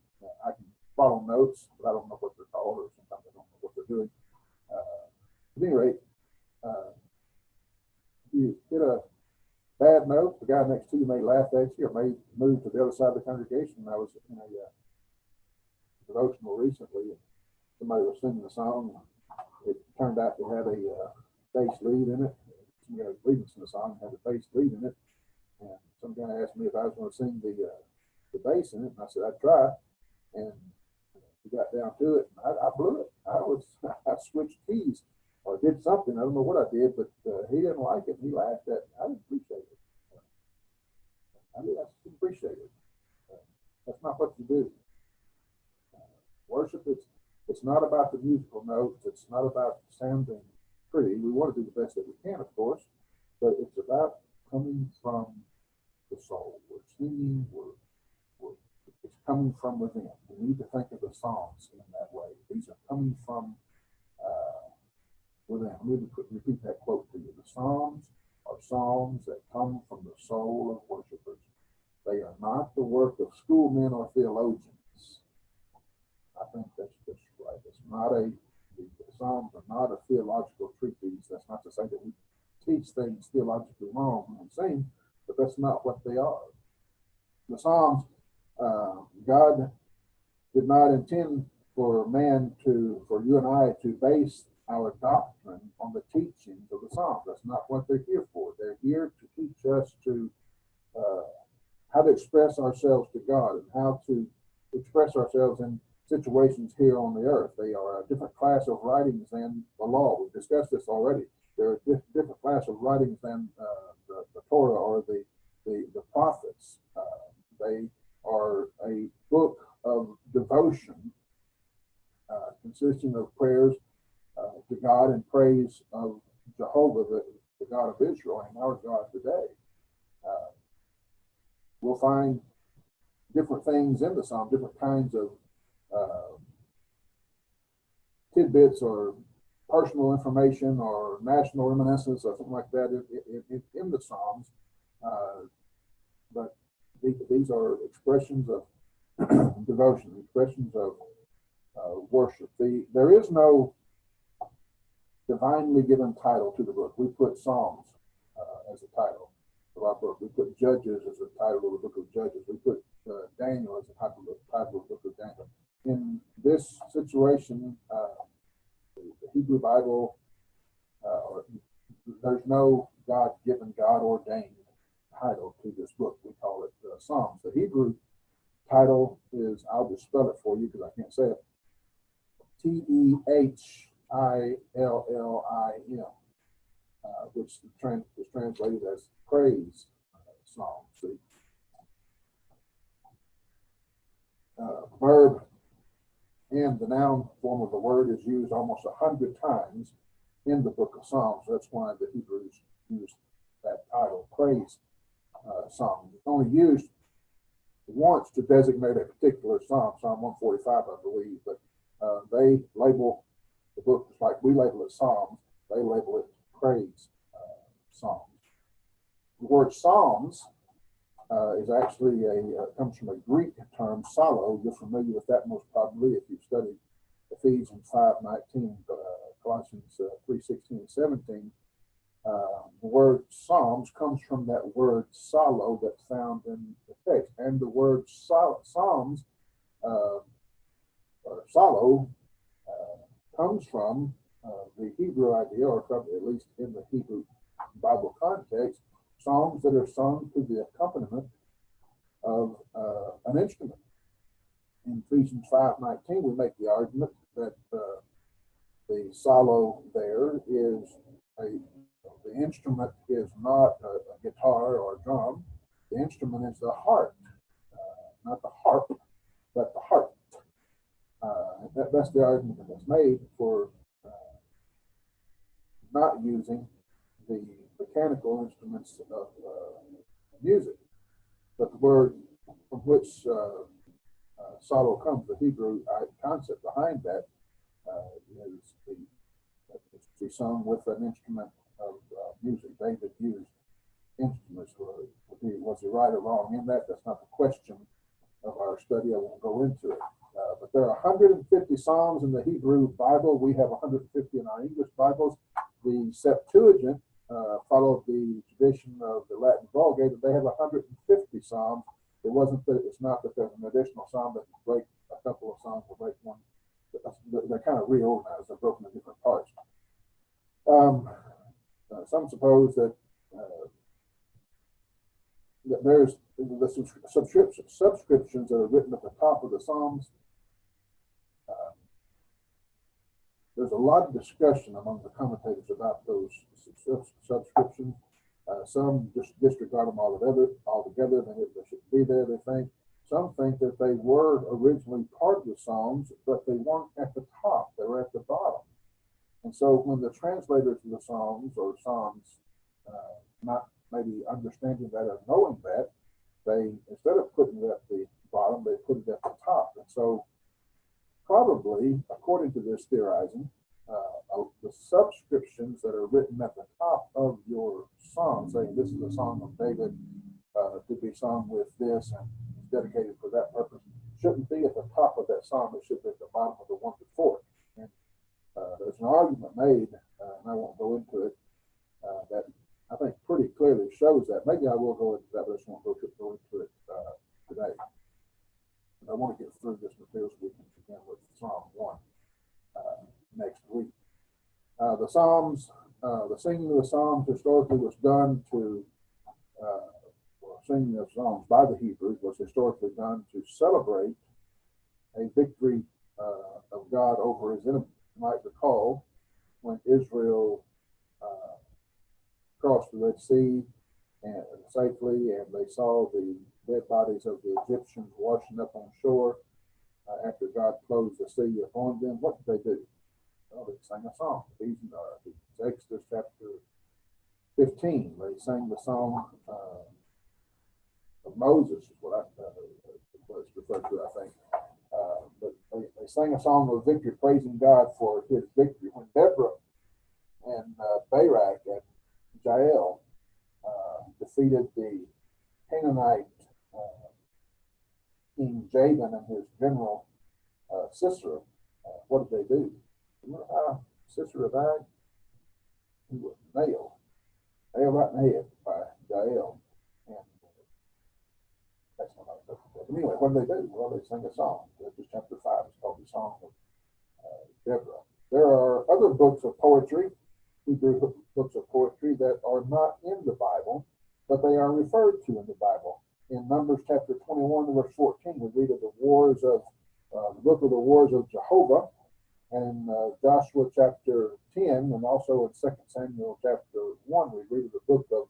I can follow notes, but I don't know what they're called, or sometimes I don't know what they're doing. At any rate, you get a bad note, the guy next to you may laugh at you or may move to the other side of the congregation. I was in a devotional recently, and somebody was singing a song. It turned out to have a bass lead in it. Somebody was leading the song had a bass lead in it. And some guy asked me if I was going to sing the bass in it, and I said I'd try. And we got down to it, and I blew it. I switched keys or did something. I don't know what I did, but he didn't like it. He laughed at me. I didn't appreciate it. I didn't appreciate it. That's not what you do. Worship it's not about the musical notes. It's not about sounding pretty. We want to do the best that we can, of course, but it's about coming from the soul. We're singing. It's coming from within. We need to think of the songs in that way. These are coming from within. Let me repeat that quote to you. The Psalms are songs that come from the soul of worshipers. They are not the work of schoolmen or theologians. I think that's just right. It's not the Psalms are not a theological treatise. That's not to say that we teach things theologically wrong when we sing, but that's not what they are. The Psalms, God did not intend for you and I to base our doctrine on the teachings of the Psalms. That's not what they're here for. They're here to teach us to how to express ourselves to God and how to express ourselves in situations here on the earth. They are a different class of writings than the law. We've discussed this already. They're a different class of writings than the Torah or the prophets. They are a book of devotion consisting of prayers to God and praise of Jehovah, the God of Israel, and our God today. We'll find different things in the Psalm, different kinds of tidbits or personal information or national reminiscence or something like that in the Psalms. But these are expressions of devotion, expressions of worship. There is no divinely given title to the book. We put Psalms as a title of our book. We put Judges as a title of the book of Judges. We put Daniel as a title of the book of Daniel. In this situation, the Hebrew Bible, there's no God-given, God-ordained title to this book. We call it Psalms. The Hebrew title is, I'll just spell it for you because I can't say it, Tehilllim, which is translated as praise psalm. See, verb and the noun form of the word is used almost 100 times in the book of Psalms. That's why the Hebrews used that title, praise psalm. It's only used once to designate a particular psalm, Psalm 145, I believe, but they label the book just like we label it Psalms. They label it praise psalms. The word Psalms is actually comes from a Greek term, salo. You're familiar with that most probably if you've studied Ephesians 5:19, Colossians 3:16 and 17. The word Psalms comes from that word salo that's found in the text. And the word Psalms, or salo, comes from the Hebrew idea, or probably at least in the Hebrew Bible context, songs that are sung to the accompaniment of an instrument. In Ephesians 5:19, we make the argument that the salo there is the instrument is not a guitar or a drum. The instrument is the heart, not the harp, but the heart. That's the argument that's made for not using the mechanical instruments of music. But the word from which salo comes, the Hebrew concept behind that is to be sung with an instrument of music. David used instruments. Was he right or wrong in that? That's not the question of our study. I won't go into it. But there are 150 Psalms in the Hebrew Bible. We have 150 in our English Bibles. The Septuagint followed the tradition of the Latin Vulgate, and they have 150 Psalms. It's not that there's an additional Psalm that can break a couple of Psalms or break one. They're kind of reorganized. They're broken into different parts. Some suppose that there's the subscriptions that are written at the top of the Psalms. There's a lot of discussion among the commentators about those subscriptions. Some just disregard them altogether. They should be there, they think. Some think that they were originally part of the Psalms, but they weren't at the top. They were at the bottom. And so when the translators of the Psalms, not maybe understanding that or knowing that, they, instead of putting it at the bottom, they put it at the top. And so probably, according to this theorizing, the subscriptions that are written at the top of your psalm, saying this is a song of David to be sung with this and it's dedicated for that purpose, shouldn't be at the top of that psalm. It should be at the bottom of the one before it. And there's an argument made, and I won't go into it, that I think pretty clearly shows that. Maybe I will go into that, but I just won't go into it today. But I want to get through this material so we can begin with Psalm 1 next week. The Psalms, the singing of the Psalms historically was done to, singing of Psalms by the Hebrews was historically done to celebrate a victory of God over his enemy. You might recall when Israel crossed the Red Sea and safely, and they saw the dead bodies of the Egyptians washing up on shore after God closed the sea upon them. What did they do? Well, they sang a song. Exodus chapter 15. They sang the song of Moses, is what it's referred to, I think. But they sang a song of victory, praising God for his victory. When Deborah and Barak and Jael defeated the Canaanite King Jabin and his general Sisera, what did they do? Remember how Sisera died? He was nailed right in the head by Jael. And that's not like that. But anyway, what did they do? Well, they sang a song. Judges chapter 5 is called the Song of Deborah. There are other books of poetry, Hebrew books of poetry, that are not in the Bible, but they are referred to in the Bible. In Numbers chapter 21, verse 14, we read of the wars of the book of the wars of Jehovah, and Joshua chapter 10, and also in 2 Samuel chapter 1, we read of the book of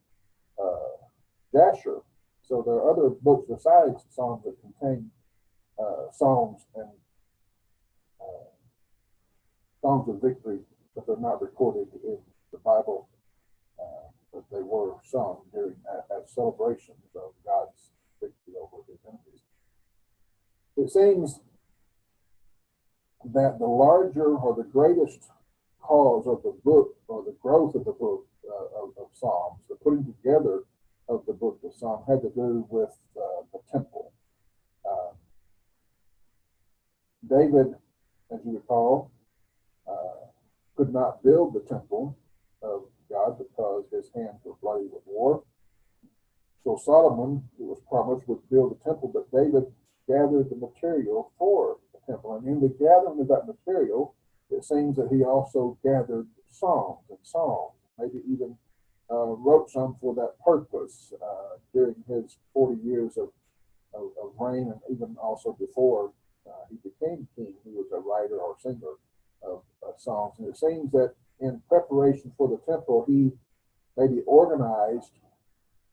Jasher. So there are other books besides Psalms that contain songs and songs of victory, but they're not recorded in the Bible, but they were sung during as celebrations of God's victory over his enemies. It seems that the larger or the greatest cause of the book, or the growth of the book of Psalms, the putting together of the book of Psalms, had to do with David, as you recall, could not build the temple of God because his hands were bloody with war. So Solomon, who was promised, would build the temple, but David gathered the material for the temple. And in the gathering of that material, it seems that he also gathered songs and psalms, maybe even wrote some for that purpose during his 40 years of reign, and even also before he became king. He was a writer or singer of songs. And it seems that in preparation for the temple, he maybe organized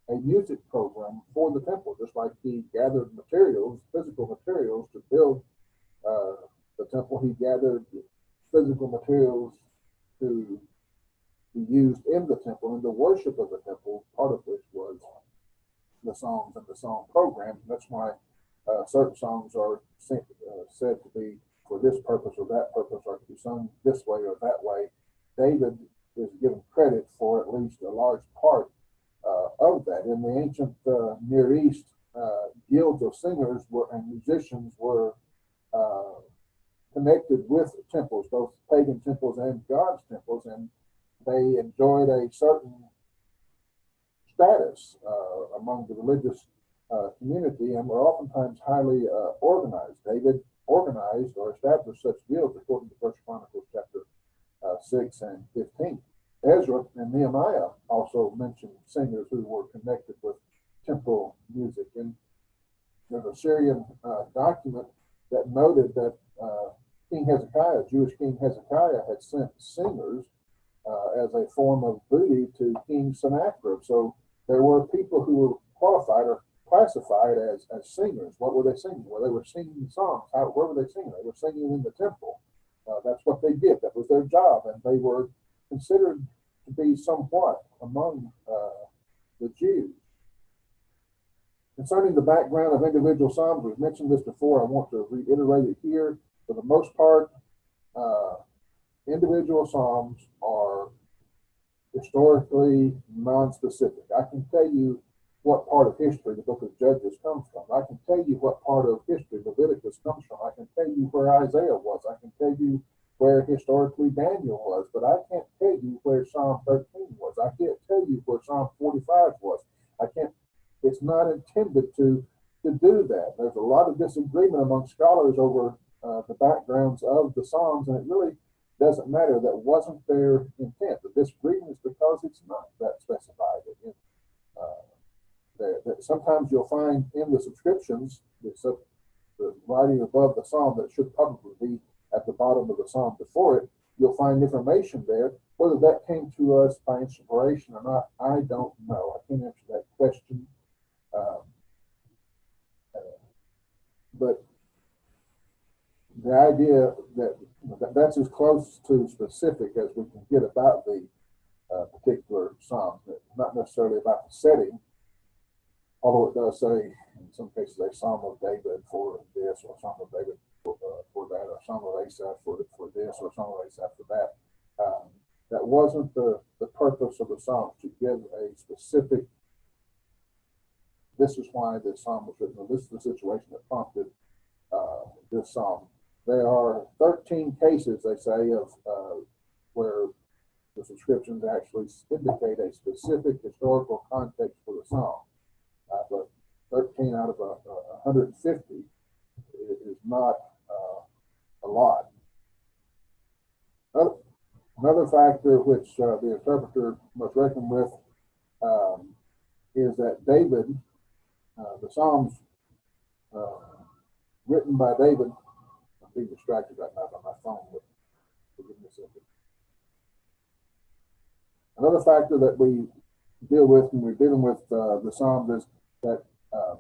a music program for the temple, just like he gathered materials, physical materials, to build the temple. He gathered physical materials to be used in the temple, in the worship of the temple, part of which was the songs and the song program. That's why certain songs are said to be for this purpose or that purpose, or to be sung this way or that way. David is given credit for at least a large part of that. In the ancient Near East, guilds of singers and musicians were connected with temples, both pagan temples and God's temples, and they enjoyed a certain status among the religious community, and were oftentimes highly organized. David organized or established such guilds according to 1 Chronicles chapter 6 and 15. Ezra and Nehemiah also mentioned singers who were connected with temple music. And there's a Syrian document that noted that King Hezekiah, Jewish King Hezekiah, had sent singers as a form of booty to King Sennacherib. So there were people who were qualified or classified as singers. What were they singing? Well, they were singing songs. Where were they singing? They were singing in the temple. That's what they did. That was their job, and they were considered to be somewhat among the Jews. Concerning the background of individual psalms, we've mentioned this before. I want to reiterate it here. For the most part, individual psalms are historically non-specific. I can tell you what part of history the book of Judges comes from. I can tell you what part of history Leviticus comes from. I can tell you where Isaiah was. I can tell you where historically Daniel was, but I can't tell you where Psalm 13 was. I can't tell you where Psalm 45 was. I can't. It's not intended to do that. There's a lot of disagreement among scholars over the backgrounds of the Psalms, and it really doesn't matter. That wasn't their intent. The disagreement is because it's not that specified. That sometimes you'll find in the subscriptions, the writing above the Psalm that should probably be at the bottom of the Psalm before it, you'll find information there. Whether that came to us by inspiration or not, I don't know. I can't answer that question. But the idea that's as close to specific as we can get about the particular Psalm, not necessarily about the setting, although it does say in some cases a Psalm of David for this, or Psalm of David for that, or Psalm of Asaph for this, or Psalm of Asaph for that. That wasn't the purpose of the Psalm, to give a specific, this is why this Psalm was written, or this is the situation that prompted this Psalm. There are 13 cases, they say, of where the subscriptions actually indicate a specific historical context for the Psalm. But 13 out of 150 is not a lot. Another factor which the interpreter must reckon with is that David, the Psalms written by David, I'm being distracted right now by my phone, but forgive me a second. Another factor that we deal with when we're dealing with the Psalms is that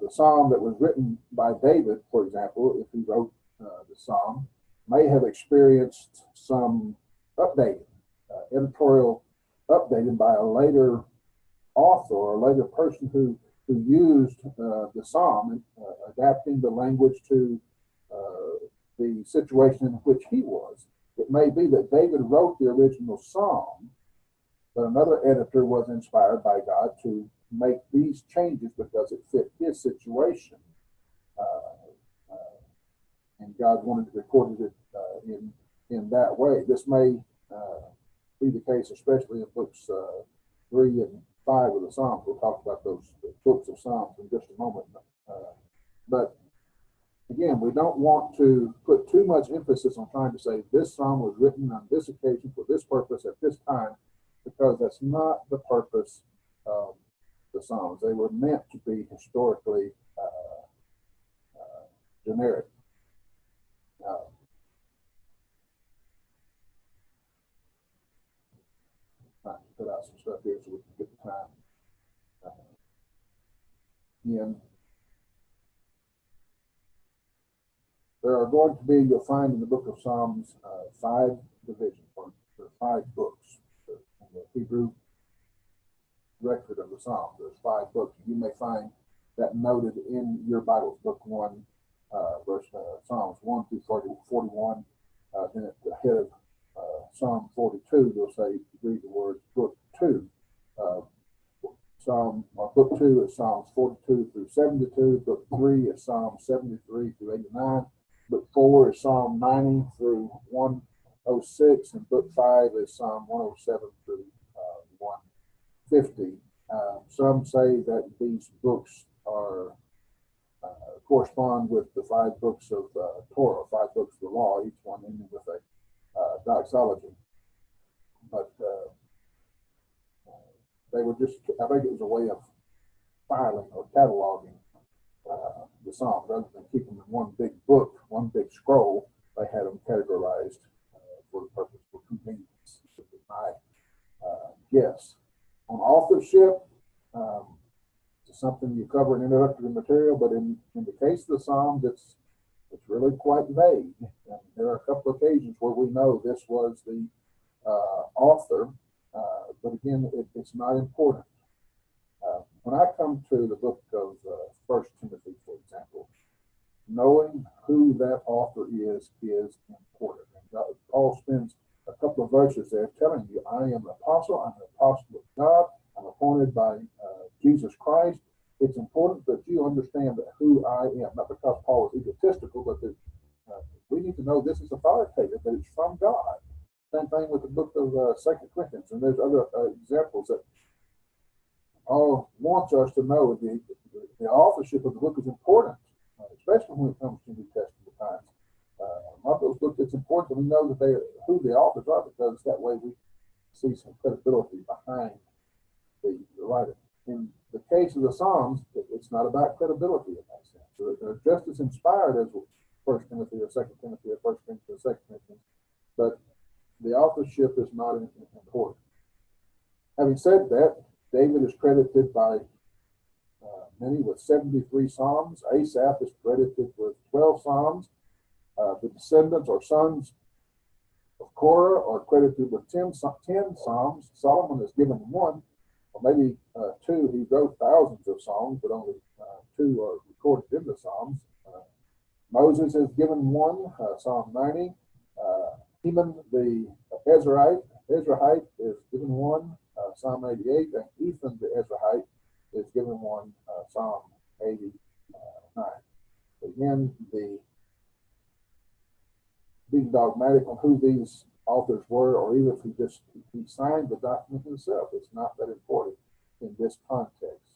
the Psalm that was written by David, for example, if he wrote the Psalm, may have experienced some updating, editorial updating by a later author or a later person who used the Psalm, adapting the language to the situation in which he was. It may be that David wrote the original Psalm, but another editor was inspired by God to make these changes because it fit his situation. and God wanted to record it in that way. This may be the case, especially in books 3 and 5 of the Psalms. We'll talk about those books of Psalms in just a moment. But again, we don't want to put too much emphasis on trying to say this psalm was written on this occasion for this purpose at this time, because that's not the purpose of the Psalms. They were meant to be historically generic. Put out some stuff here so we can get the time in. There are going to be, you'll find in the book of Psalms, 5 divisions, or 5 books. In the Hebrew record of the Psalms, there's 5 books. You may find that noted in your Bible's book 1, Psalms 1 through 41. Then at the head of Psalm 42, you'll say, read the words book 2. Book 2 is Psalms 42 through 72. Book 3 is Psalm 73 through 89. Book 4 is Psalm 90 through 106, and Book 5 is Psalm 107 through 150. Some say that these books are correspond with the 5 books of Torah, 5 books of the law, each one ending with a doxology. But they were just, I think it was a way of filing or cataloging the Psalms. Rather than keep them in one big book, one big scroll, they had them categorized for the purpose of convenience. My guess. On authorship, it's something you cover in introductory material, but in the case of the Psalms, it's really quite vague. And there are a couple of occasions where we know this was the author, but again, it's not important. When I come to the book of 1 Timothy, for example, knowing who that author is important. And Paul spends a couple of verses there telling you, I am an apostle, I'm an apostle of God, I'm appointed by Jesus Christ. It's important that you understand that who I am, not because Paul is egotistical, but that we need to know this is authoritative, that it's from God. Same thing with the book of 2 Corinthians, and there's other examples that Paul wants us to know the authorship of the book is important, especially when it comes to New Testament times. A lot of those books, it's important that we know that who the authors are, because that way we see some credibility behind the writer. In the case of the Psalms, it's not about credibility in that sense. They're just as inspired as 1 Timothy or 2 Timothy or 1 Corinthians or 2 Corinthians, but the authorship is not important. Having said that, David is credited by many with 73 Psalms. Asaph is credited with 12 Psalms. The descendants or sons of Korah are credited with 10 Psalms. Solomon is given 1, or maybe 2. He wrote thousands of Psalms, but only 2 are recorded in the Psalms. Moses is given 1, Psalm 90. Heman the Ezrahite is given 1, Psalm 88, and Ethan the Ezrahite is given 1, Psalm 89. Again, being dogmatic on who these authors were, or even if he signed the document himself, it's not that important in this context.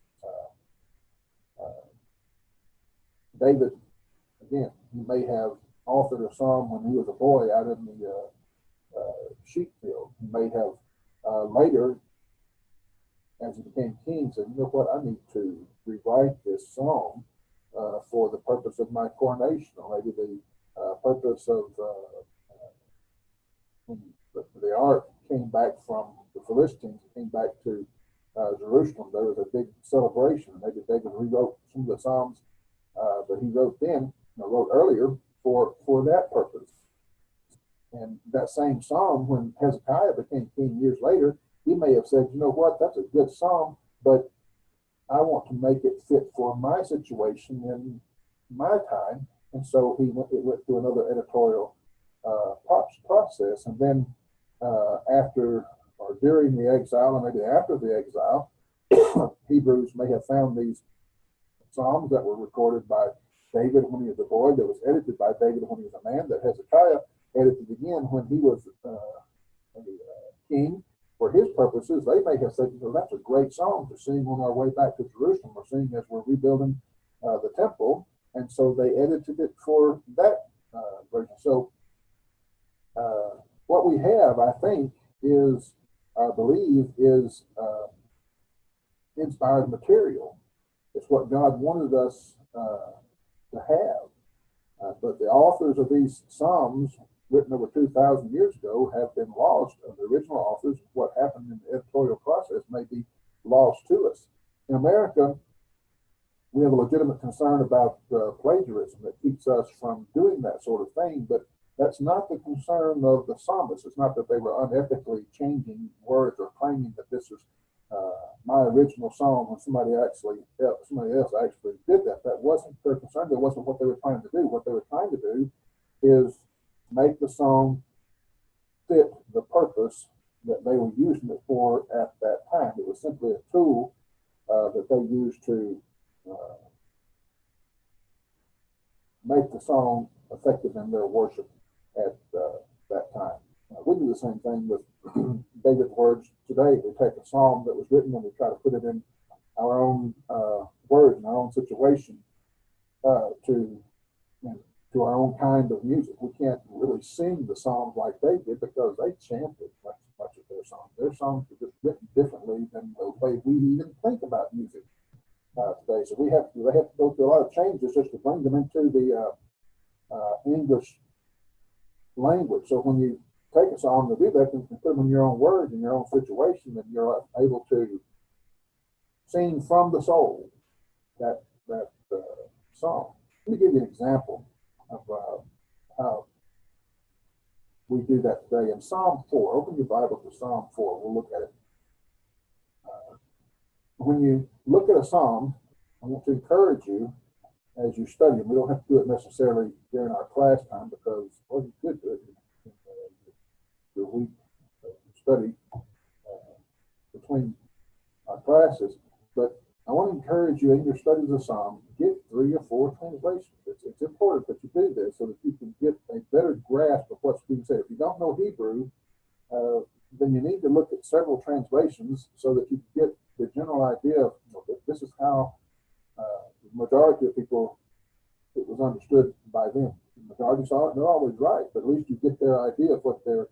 David, again, he may have authored a psalm when he was a boy out in the sheep field. He may have later, as he became king, said, you know what, I need to rewrite this psalm for the purpose of my coronation, or maybe the purpose of when the ark came back from the Philistines, came back to Jerusalem. There was a big celebration. Maybe David rewrote some of the psalms that he wrote earlier for that purpose. And that same psalm, when Hezekiah became king years later, he may have said, you know what, that's a good psalm, but I want to make it fit for my situation in my time. And so it went through another editorial process. And then after or during the exile, or maybe after the exile, Hebrews may have found these psalms that were recorded by David when he was a boy, that was edited by David when he was a man, that Hezekiah edited again when he was a king. For his purposes, they may have said, that's a great song to sing on our way back to Jerusalem, or sing as we're rebuilding the temple. And so they edited it for that version. So what we have, I think, is, I believe, is inspired material. It's what God wanted us to have. But the authors of these Psalms, written over 2,000 years ago, have been lost. The original authors, what happened in the editorial process, may be lost to us. In America, we have a legitimate concern about plagiarism that keeps us from doing that sort of thing, but that's not the concern of the psalmists. It's not that they were unethically changing words or claiming that this is my original song when somebody else actually did that. That wasn't their concern. That wasn't what they were trying to do. What they were trying to do is make the song fit the purpose that they were using it for at that time. It was simply a tool that they used to make the song effective in their worship at that time. We do the same thing with David's words today. We take a psalm that was written and we try to put it in our own words, in our own situation, to our own kind of music. We can't really sing the songs like they did because they chanted much of their songs. Their songs were just written differently than the way we even think about music today. So they have to go through a lot of changes just to bring them into the English language. So when you take a song to do that, you can put them in your own words, in your own situation, and you're able to sing from the soul that song. Let me give you an example of how we do that today. In Psalm 4, open your Bible to Psalm 4. We'll look at it. When you look at a psalm, I want to encourage you as you study them. We don't have to do it necessarily during our class time because, well, you could do it in your week study between our classes. But I want to encourage you in your studies of Psalm, get 3 or 4 translations. It's important that you do this so that you can get a better grasp of what's being said. If you don't know Hebrew, then you need to look at several translations so that you get the general idea of this is how the majority of people, it was understood by them. The majority saw it, they're always right, but at least you get their idea of what they're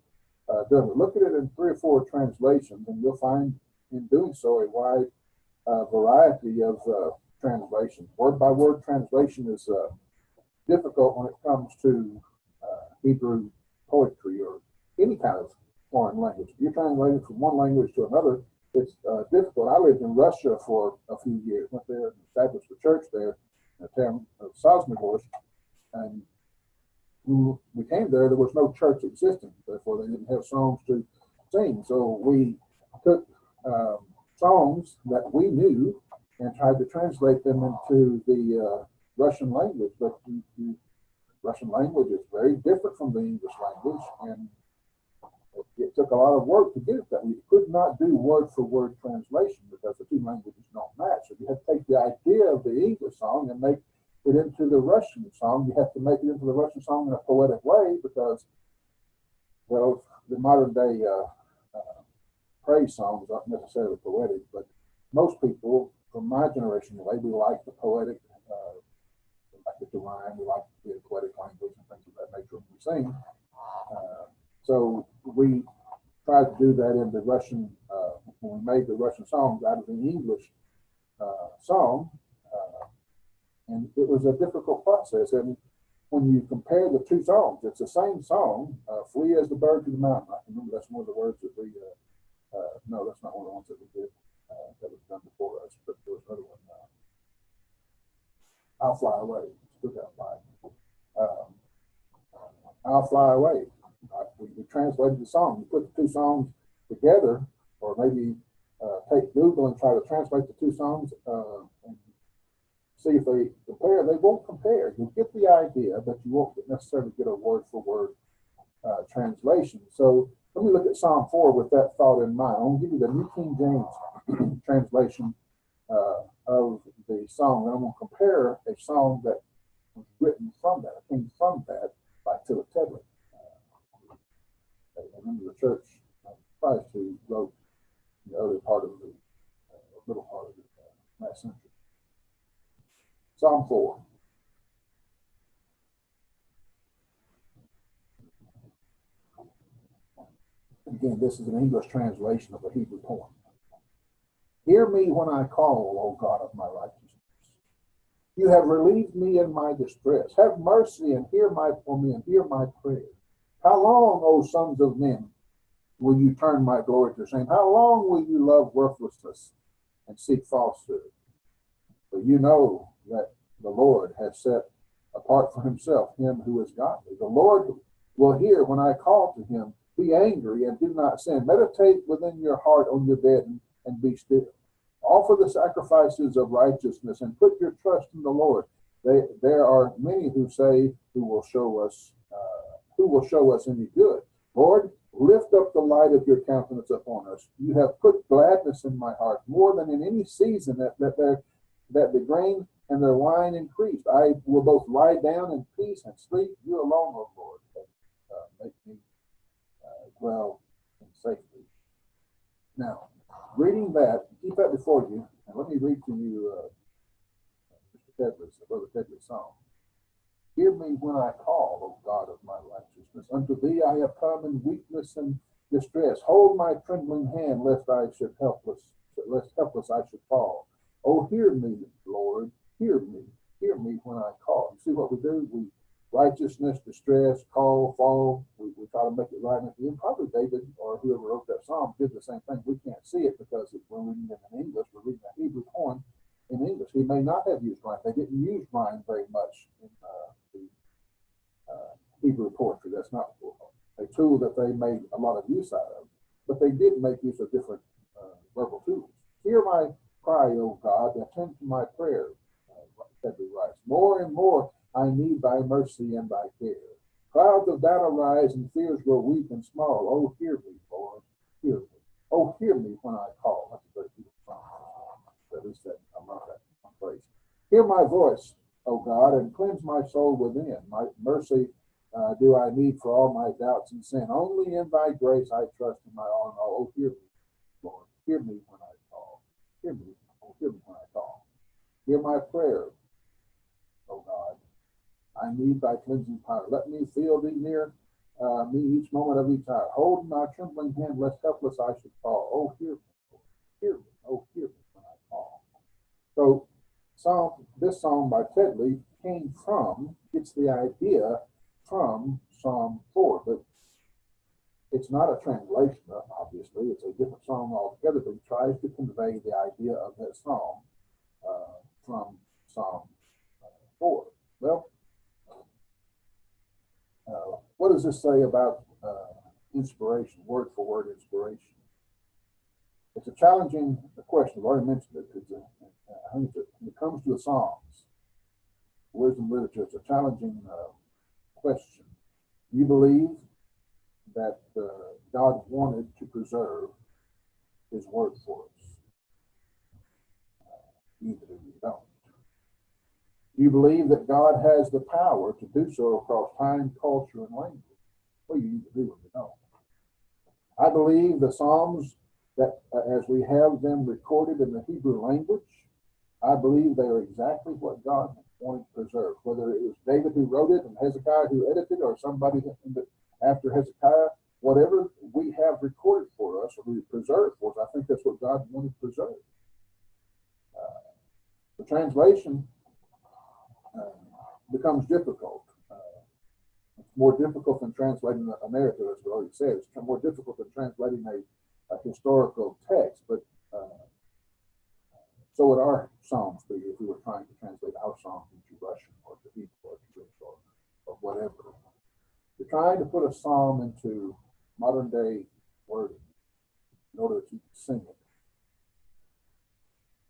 doing. But look at it in 3 or 4 translations, and you'll find in doing so a wide variety of translations. Word by word translation is difficult when it comes to Hebrew poetry or any kind of foreign language. If you're translating from one language to another, it's difficult. I lived in Russia for a few years, went there and established a church there in the town of Sosnogorsk. And when we came there was no church existing. Therefore, they didn't have songs to sing. So we took songs that we knew and tried to translate them into the Russian language. But the Russian language is very different from the English language, and it took a lot of work to get it that we could not do word for word translation because the 2 languages don't match. So you have to take the idea of the English song and make it into the Russian song. You have to make it into the Russian song in a poetic way because, well, the modern day praise songs aren't necessarily poetic, but most people from my generation, anyway, we like the poetic, we like it to rhyme, we like the poetic language and things of that nature when we sing. So we tried to do that in the Russian, when we made the Russian songs out of the English song, and it was a difficult process. And when you compare the 2 songs, it's the same song, Flee as the Bird to the Mountain. I can remember that's one of the words that we, no, that's not one of the ones that we did, that was done before us, but there was another one, I'll Fly Away, still got I'll Fly Away. We translated the song. We put the 2 songs together, or maybe take Google and try to translate the 2 songs and see if they compare. They won't compare. You get the idea, but you won't necessarily get a word for word translation. So let me look at Psalm 4 with that thought in mind. I'm going to give you the New King James translation of the song, and I'm going to compare a song that was written from that. It came from that by Philip Tedley. A member of the church Christ who wrote the early part of the middle part of the last century. Psalm 4. Again, this is an English translation of a Hebrew poem. Hear me when I call, O God of my righteousness. You have relieved me in my distress. Have mercy and hear for me and hear my prayer. How long, O sons of men, will you turn my glory to shame? How long will you love worthlessness and seek falsehood? But you know that the Lord has set apart for himself him who is godly. The Lord will hear when I call to him. Be angry and do not sin. Meditate within your heart on your bed and be still. Offer the sacrifices of righteousness and put your trust in the Lord. There are many who say, who will show us any good. Lord, lift up the light of your countenance upon us. You have put gladness in my heart more than in any season that the grain and their wine increased. I will both lie down in peace and sleep. You alone, O Lord, make me dwell in safety. Now, reading that, keep that before you, and let me read to you Brother Tedley's song. Hear me when I call, O God of my righteousness. Unto thee I have come in weakness and distress. Hold my trembling hand, lest helpless I should fall. Oh, hear me, Lord, hear me when I call. You see what we do? We righteousness, distress, call, fall. We try to make it right. And probably David or whoever wrote that psalm did the same thing. We can't see it because when we're reading it in English, we're reading a Hebrew poem in English. He may not have used rhyme. They didn't use rhyme very much in the Hebrew poetry. That's not a tool that they made a lot of use out of. But they did make use of different verbal tools. Hear my cry, O God, attend to my prayer. Tedley writes, more and more I need thy mercy and thy care. Clouds of doubt arise and fears grow weak and small. Oh, hear me, Lord, hear me. Oh, hear me when I call. That's a very beautiful song. At least I love that phrase. Hear my voice, O God, and cleanse my soul within. My mercy do I need for all my doubts and sin. Only in thy grace I trust in my all and all. Oh, hear me, Lord. Hear me when I call. Hear me. Oh, hear me when I call. Hear my prayer, O God. I need thy cleansing power. Let me feel thee near me each moment of each hour. Hold my trembling hand, lest helpless I should fall. Oh, hear me. Hear me. Oh, hear me when I call. So this song by Tedley gets the idea from Psalm 4, but it's not a translation, obviously. It's a different song altogether, but it tries to convey the idea of that song from Psalm 4. Well, what does this say about inspiration, word for word inspiration? It's a challenging question. I've already mentioned it. When it comes to the Psalms, wisdom literature, it's a challenging question. You believe that God wanted to preserve his word for us? Either you don't. You believe that God has the power to do so across time, culture, and language? Well, you either do or you don't. I believe the Psalms, that as we have them recorded in the Hebrew language, I believe they are exactly what God wanted to preserve. Whether it was David who wrote it and Hezekiah who edited, or somebody after Hezekiah, whatever we have recorded for us or we preserved for us, I think that's what God wanted to preserve. The translation becomes difficult. It's more difficult than translating a narrative, as we already said. It's more difficult than translating a historical text, but so would our Psalms be if we were trying to translate our Psalms into Russian or to Hebrew or to Greek or whatever. You're trying to put a psalm into modern day wording in order to sing it.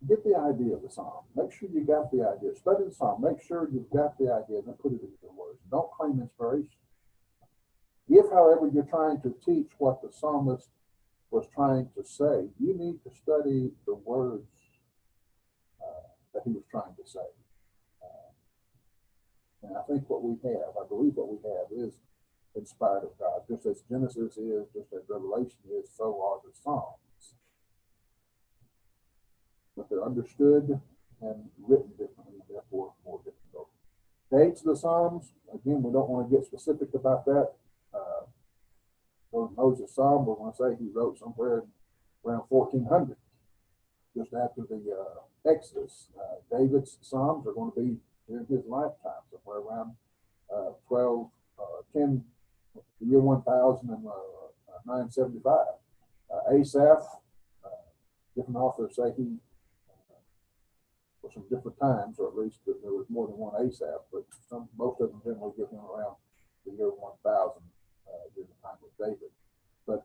Get the idea of the psalm. Make sure you got the idea. Study the psalm. Make sure you've got the idea and put it into the words. Don't claim inspiration. If, however, you're trying to teach what the psalmist was trying to say, you need to study the words that he was trying to say. And I think what we have, I believe what we have is inspired of God. Just as Genesis is, just as Revelation is, so are the Psalms. But they're understood and written differently, therefore more difficult. Dates of the Psalms, again, we don't want to get specific about that. Moses' Psalm, we're going to say he wrote somewhere around 1400, just after the Exodus. David's Psalms are going to be in his lifetime, somewhere around 10, the year 1975. Asaph, different authors say he, for some different times, or at least there was more than one Asaph, but most of them generally give him around the year 1000 during the time of David. But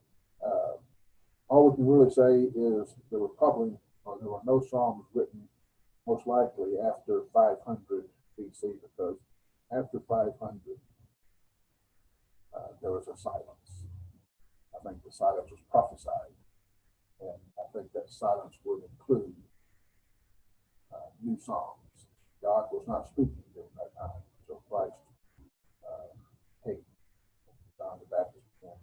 all we can really say is there were no Psalms written most likely after 500 BC, because after 500 there was a silence. I think the silence was prophesied, and I think that silence would include new songs. God was not speaking during that time, so Christ came. John the Baptist began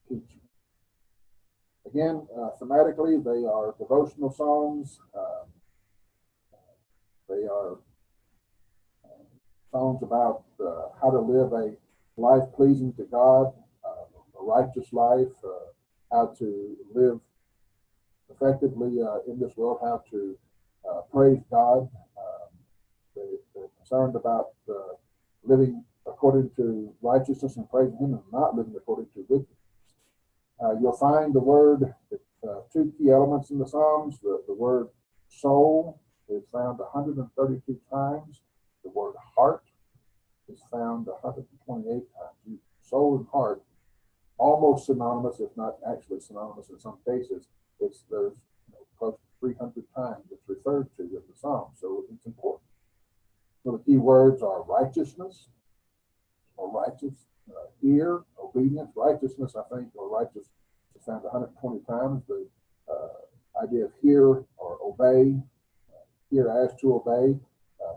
teaching. Again, thematically, they are devotional songs. They are songs about how to live a life pleasing to God, a righteous life, how to live effectively in this world, how to praise God. They're concerned about living according to righteousness and praising Him, and not living according to wickedness. You'll find the word, two key elements in the Psalms. The word soul is found 132 times. The word heart is found 128 times. Soul and heart, almost synonymous, if not actually synonymous in some cases. There's close to 300 times it's referred to in the Psalm, so it's important. So the key words are righteousness, or righteous, ear, obedience. Righteousness, I think, or righteous is found 120 times. The idea of hear or obey, hear as to obey,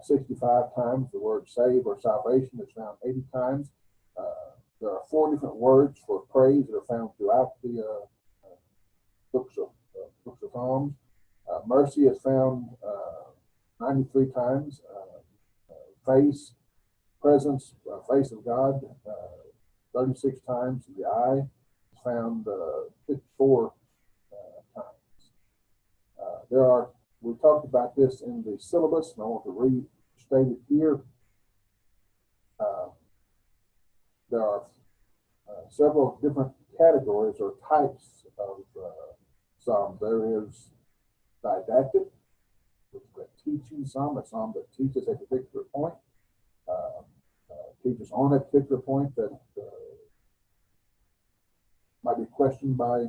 65 times. The word save or salvation is found 80 times. There are 4 different words for praise that are found throughout the books of Psalms. Mercy is found 93 times. Face, presence, face of God, 36 times. The eye is found 54 times. We talked about this in the syllabus, and I want to restate it here. There are several different categories or types of Psalms. There is didactic, which is a teaching psalm, a psalm that teaches a particular point, teaches on a particular point that might be questioned by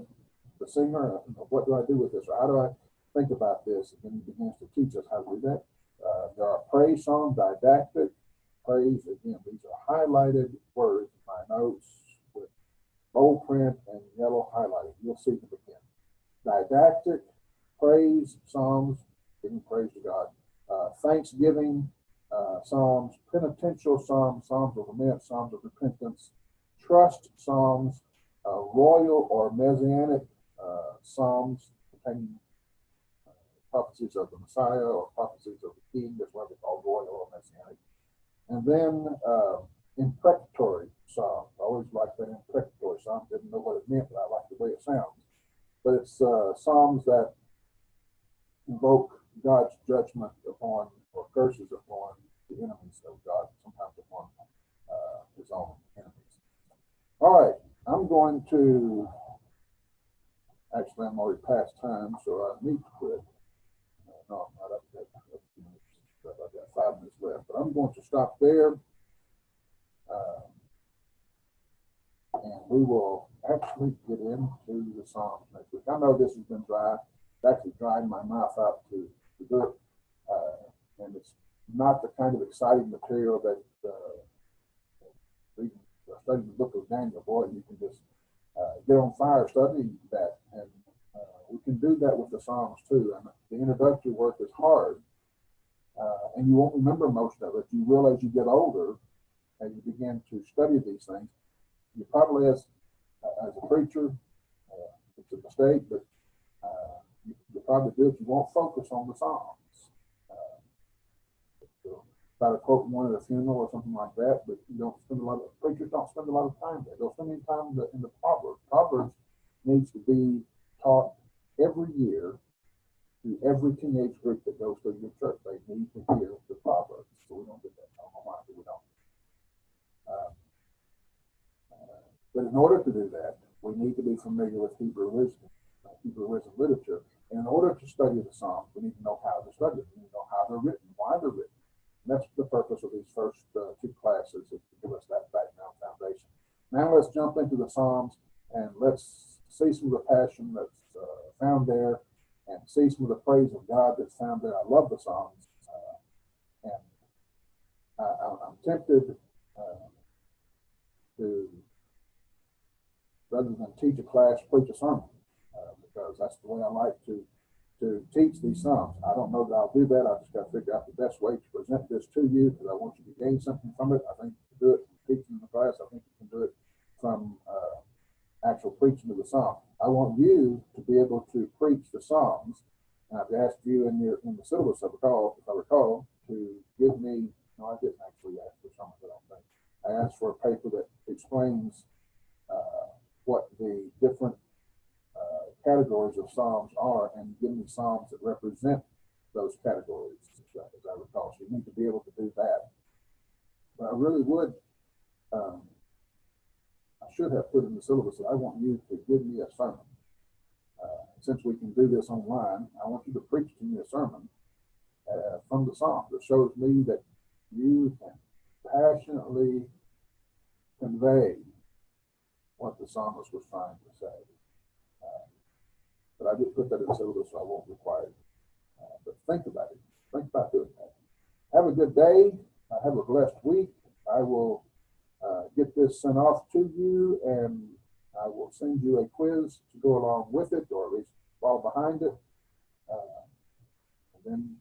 the singer. What do I do with this? Or how do I think about this? And then he begins to teach us how to do that. There are praise songs, didactic, praise. Again, these are highlighted words in my notes with bold print and yellow highlighting. You'll see them again. Didactic, praise, psalms, giving praise to God. Thanksgiving, psalms, penitential psalms, psalms of lament, psalms of repentance, trust psalms, royal or messianic psalms containing prophecies of the Messiah or prophecies of the King. That's why they're called royal or messianic. And then imprecatory psalms. I always liked that imprecatory psalm. Didn't know what it meant, but I like the way it sounds. But it's psalms that invoke God's judgment upon or curses upon the enemies of God, sometimes upon his own enemies. All right, I'm going to, actually I'm already past time, so I need to quit. No, I'm not up yet. I've got 5 minutes left, but I'm going to stop there. And we will actually get into the Psalms next week. I know this has been dry. It's actually drying my mouth out to do it. And it's not the kind of exciting material that studying the book of Daniel. Boy, you can just get on fire studying that. And we can do that with the Psalms too. And the introductory work is hard. and you won't remember most of it. You will as you get older, as you begin to study these things. You probably, as a preacher, it's a mistake, but you probably do it. You won't focus on the Psalms. Try to quote one at a funeral or something like that, but you don't spend a lot of preachers don't spend a lot of time there. They'll spend any time in the Proverbs. Proverbs needs to be taught every year to every teenage group that goes to your church. They need to hear the Proverbs. So we don't do that. No, we don't. But in order to do that, we need to be familiar with Hebrew wisdom literature. And in order to study the Psalms, we need to know how to study it. We need to know how they're written, why they're written. And that's the purpose of these first two classes, is to give us that background foundation. Now let's jump into the Psalms and let's see some of the passion that's found there, and see some of the praise of God that's found there. I love the Psalms, and I'm tempted to, rather than teach a class, preach a sermon, because that's the way I like to teach these Psalms. I don't know that I'll do that. I just got to figure out the best way to present this to you, because I want you to gain something from it. I think you can do it teaching in the class. I think you can do it from actual preaching of the Psalm. I want you to be able to preach the Psalms. And I've asked you in the syllabus, if I recall, to give me. No, I didn't actually ask for something. I don't think I asked for a paper that explains what the different categories of Psalms are, and give me Psalms that represent those categories, as I recall. So you need to be able to do that. But I really would. I should have put in the syllabus that I want you to give me a sermon. Since we can do this online, I want you to preach to me a sermon from the Psalms that shows me that you can passionately convey what the psalmist was trying to say. But I did put that in the syllabus, so I won't require it. But think about it. Think about doing that. Have a good day. Have a blessed week. I will get this sent off to you, and I will send you a quiz to go along with it, or at least fall behind it. And then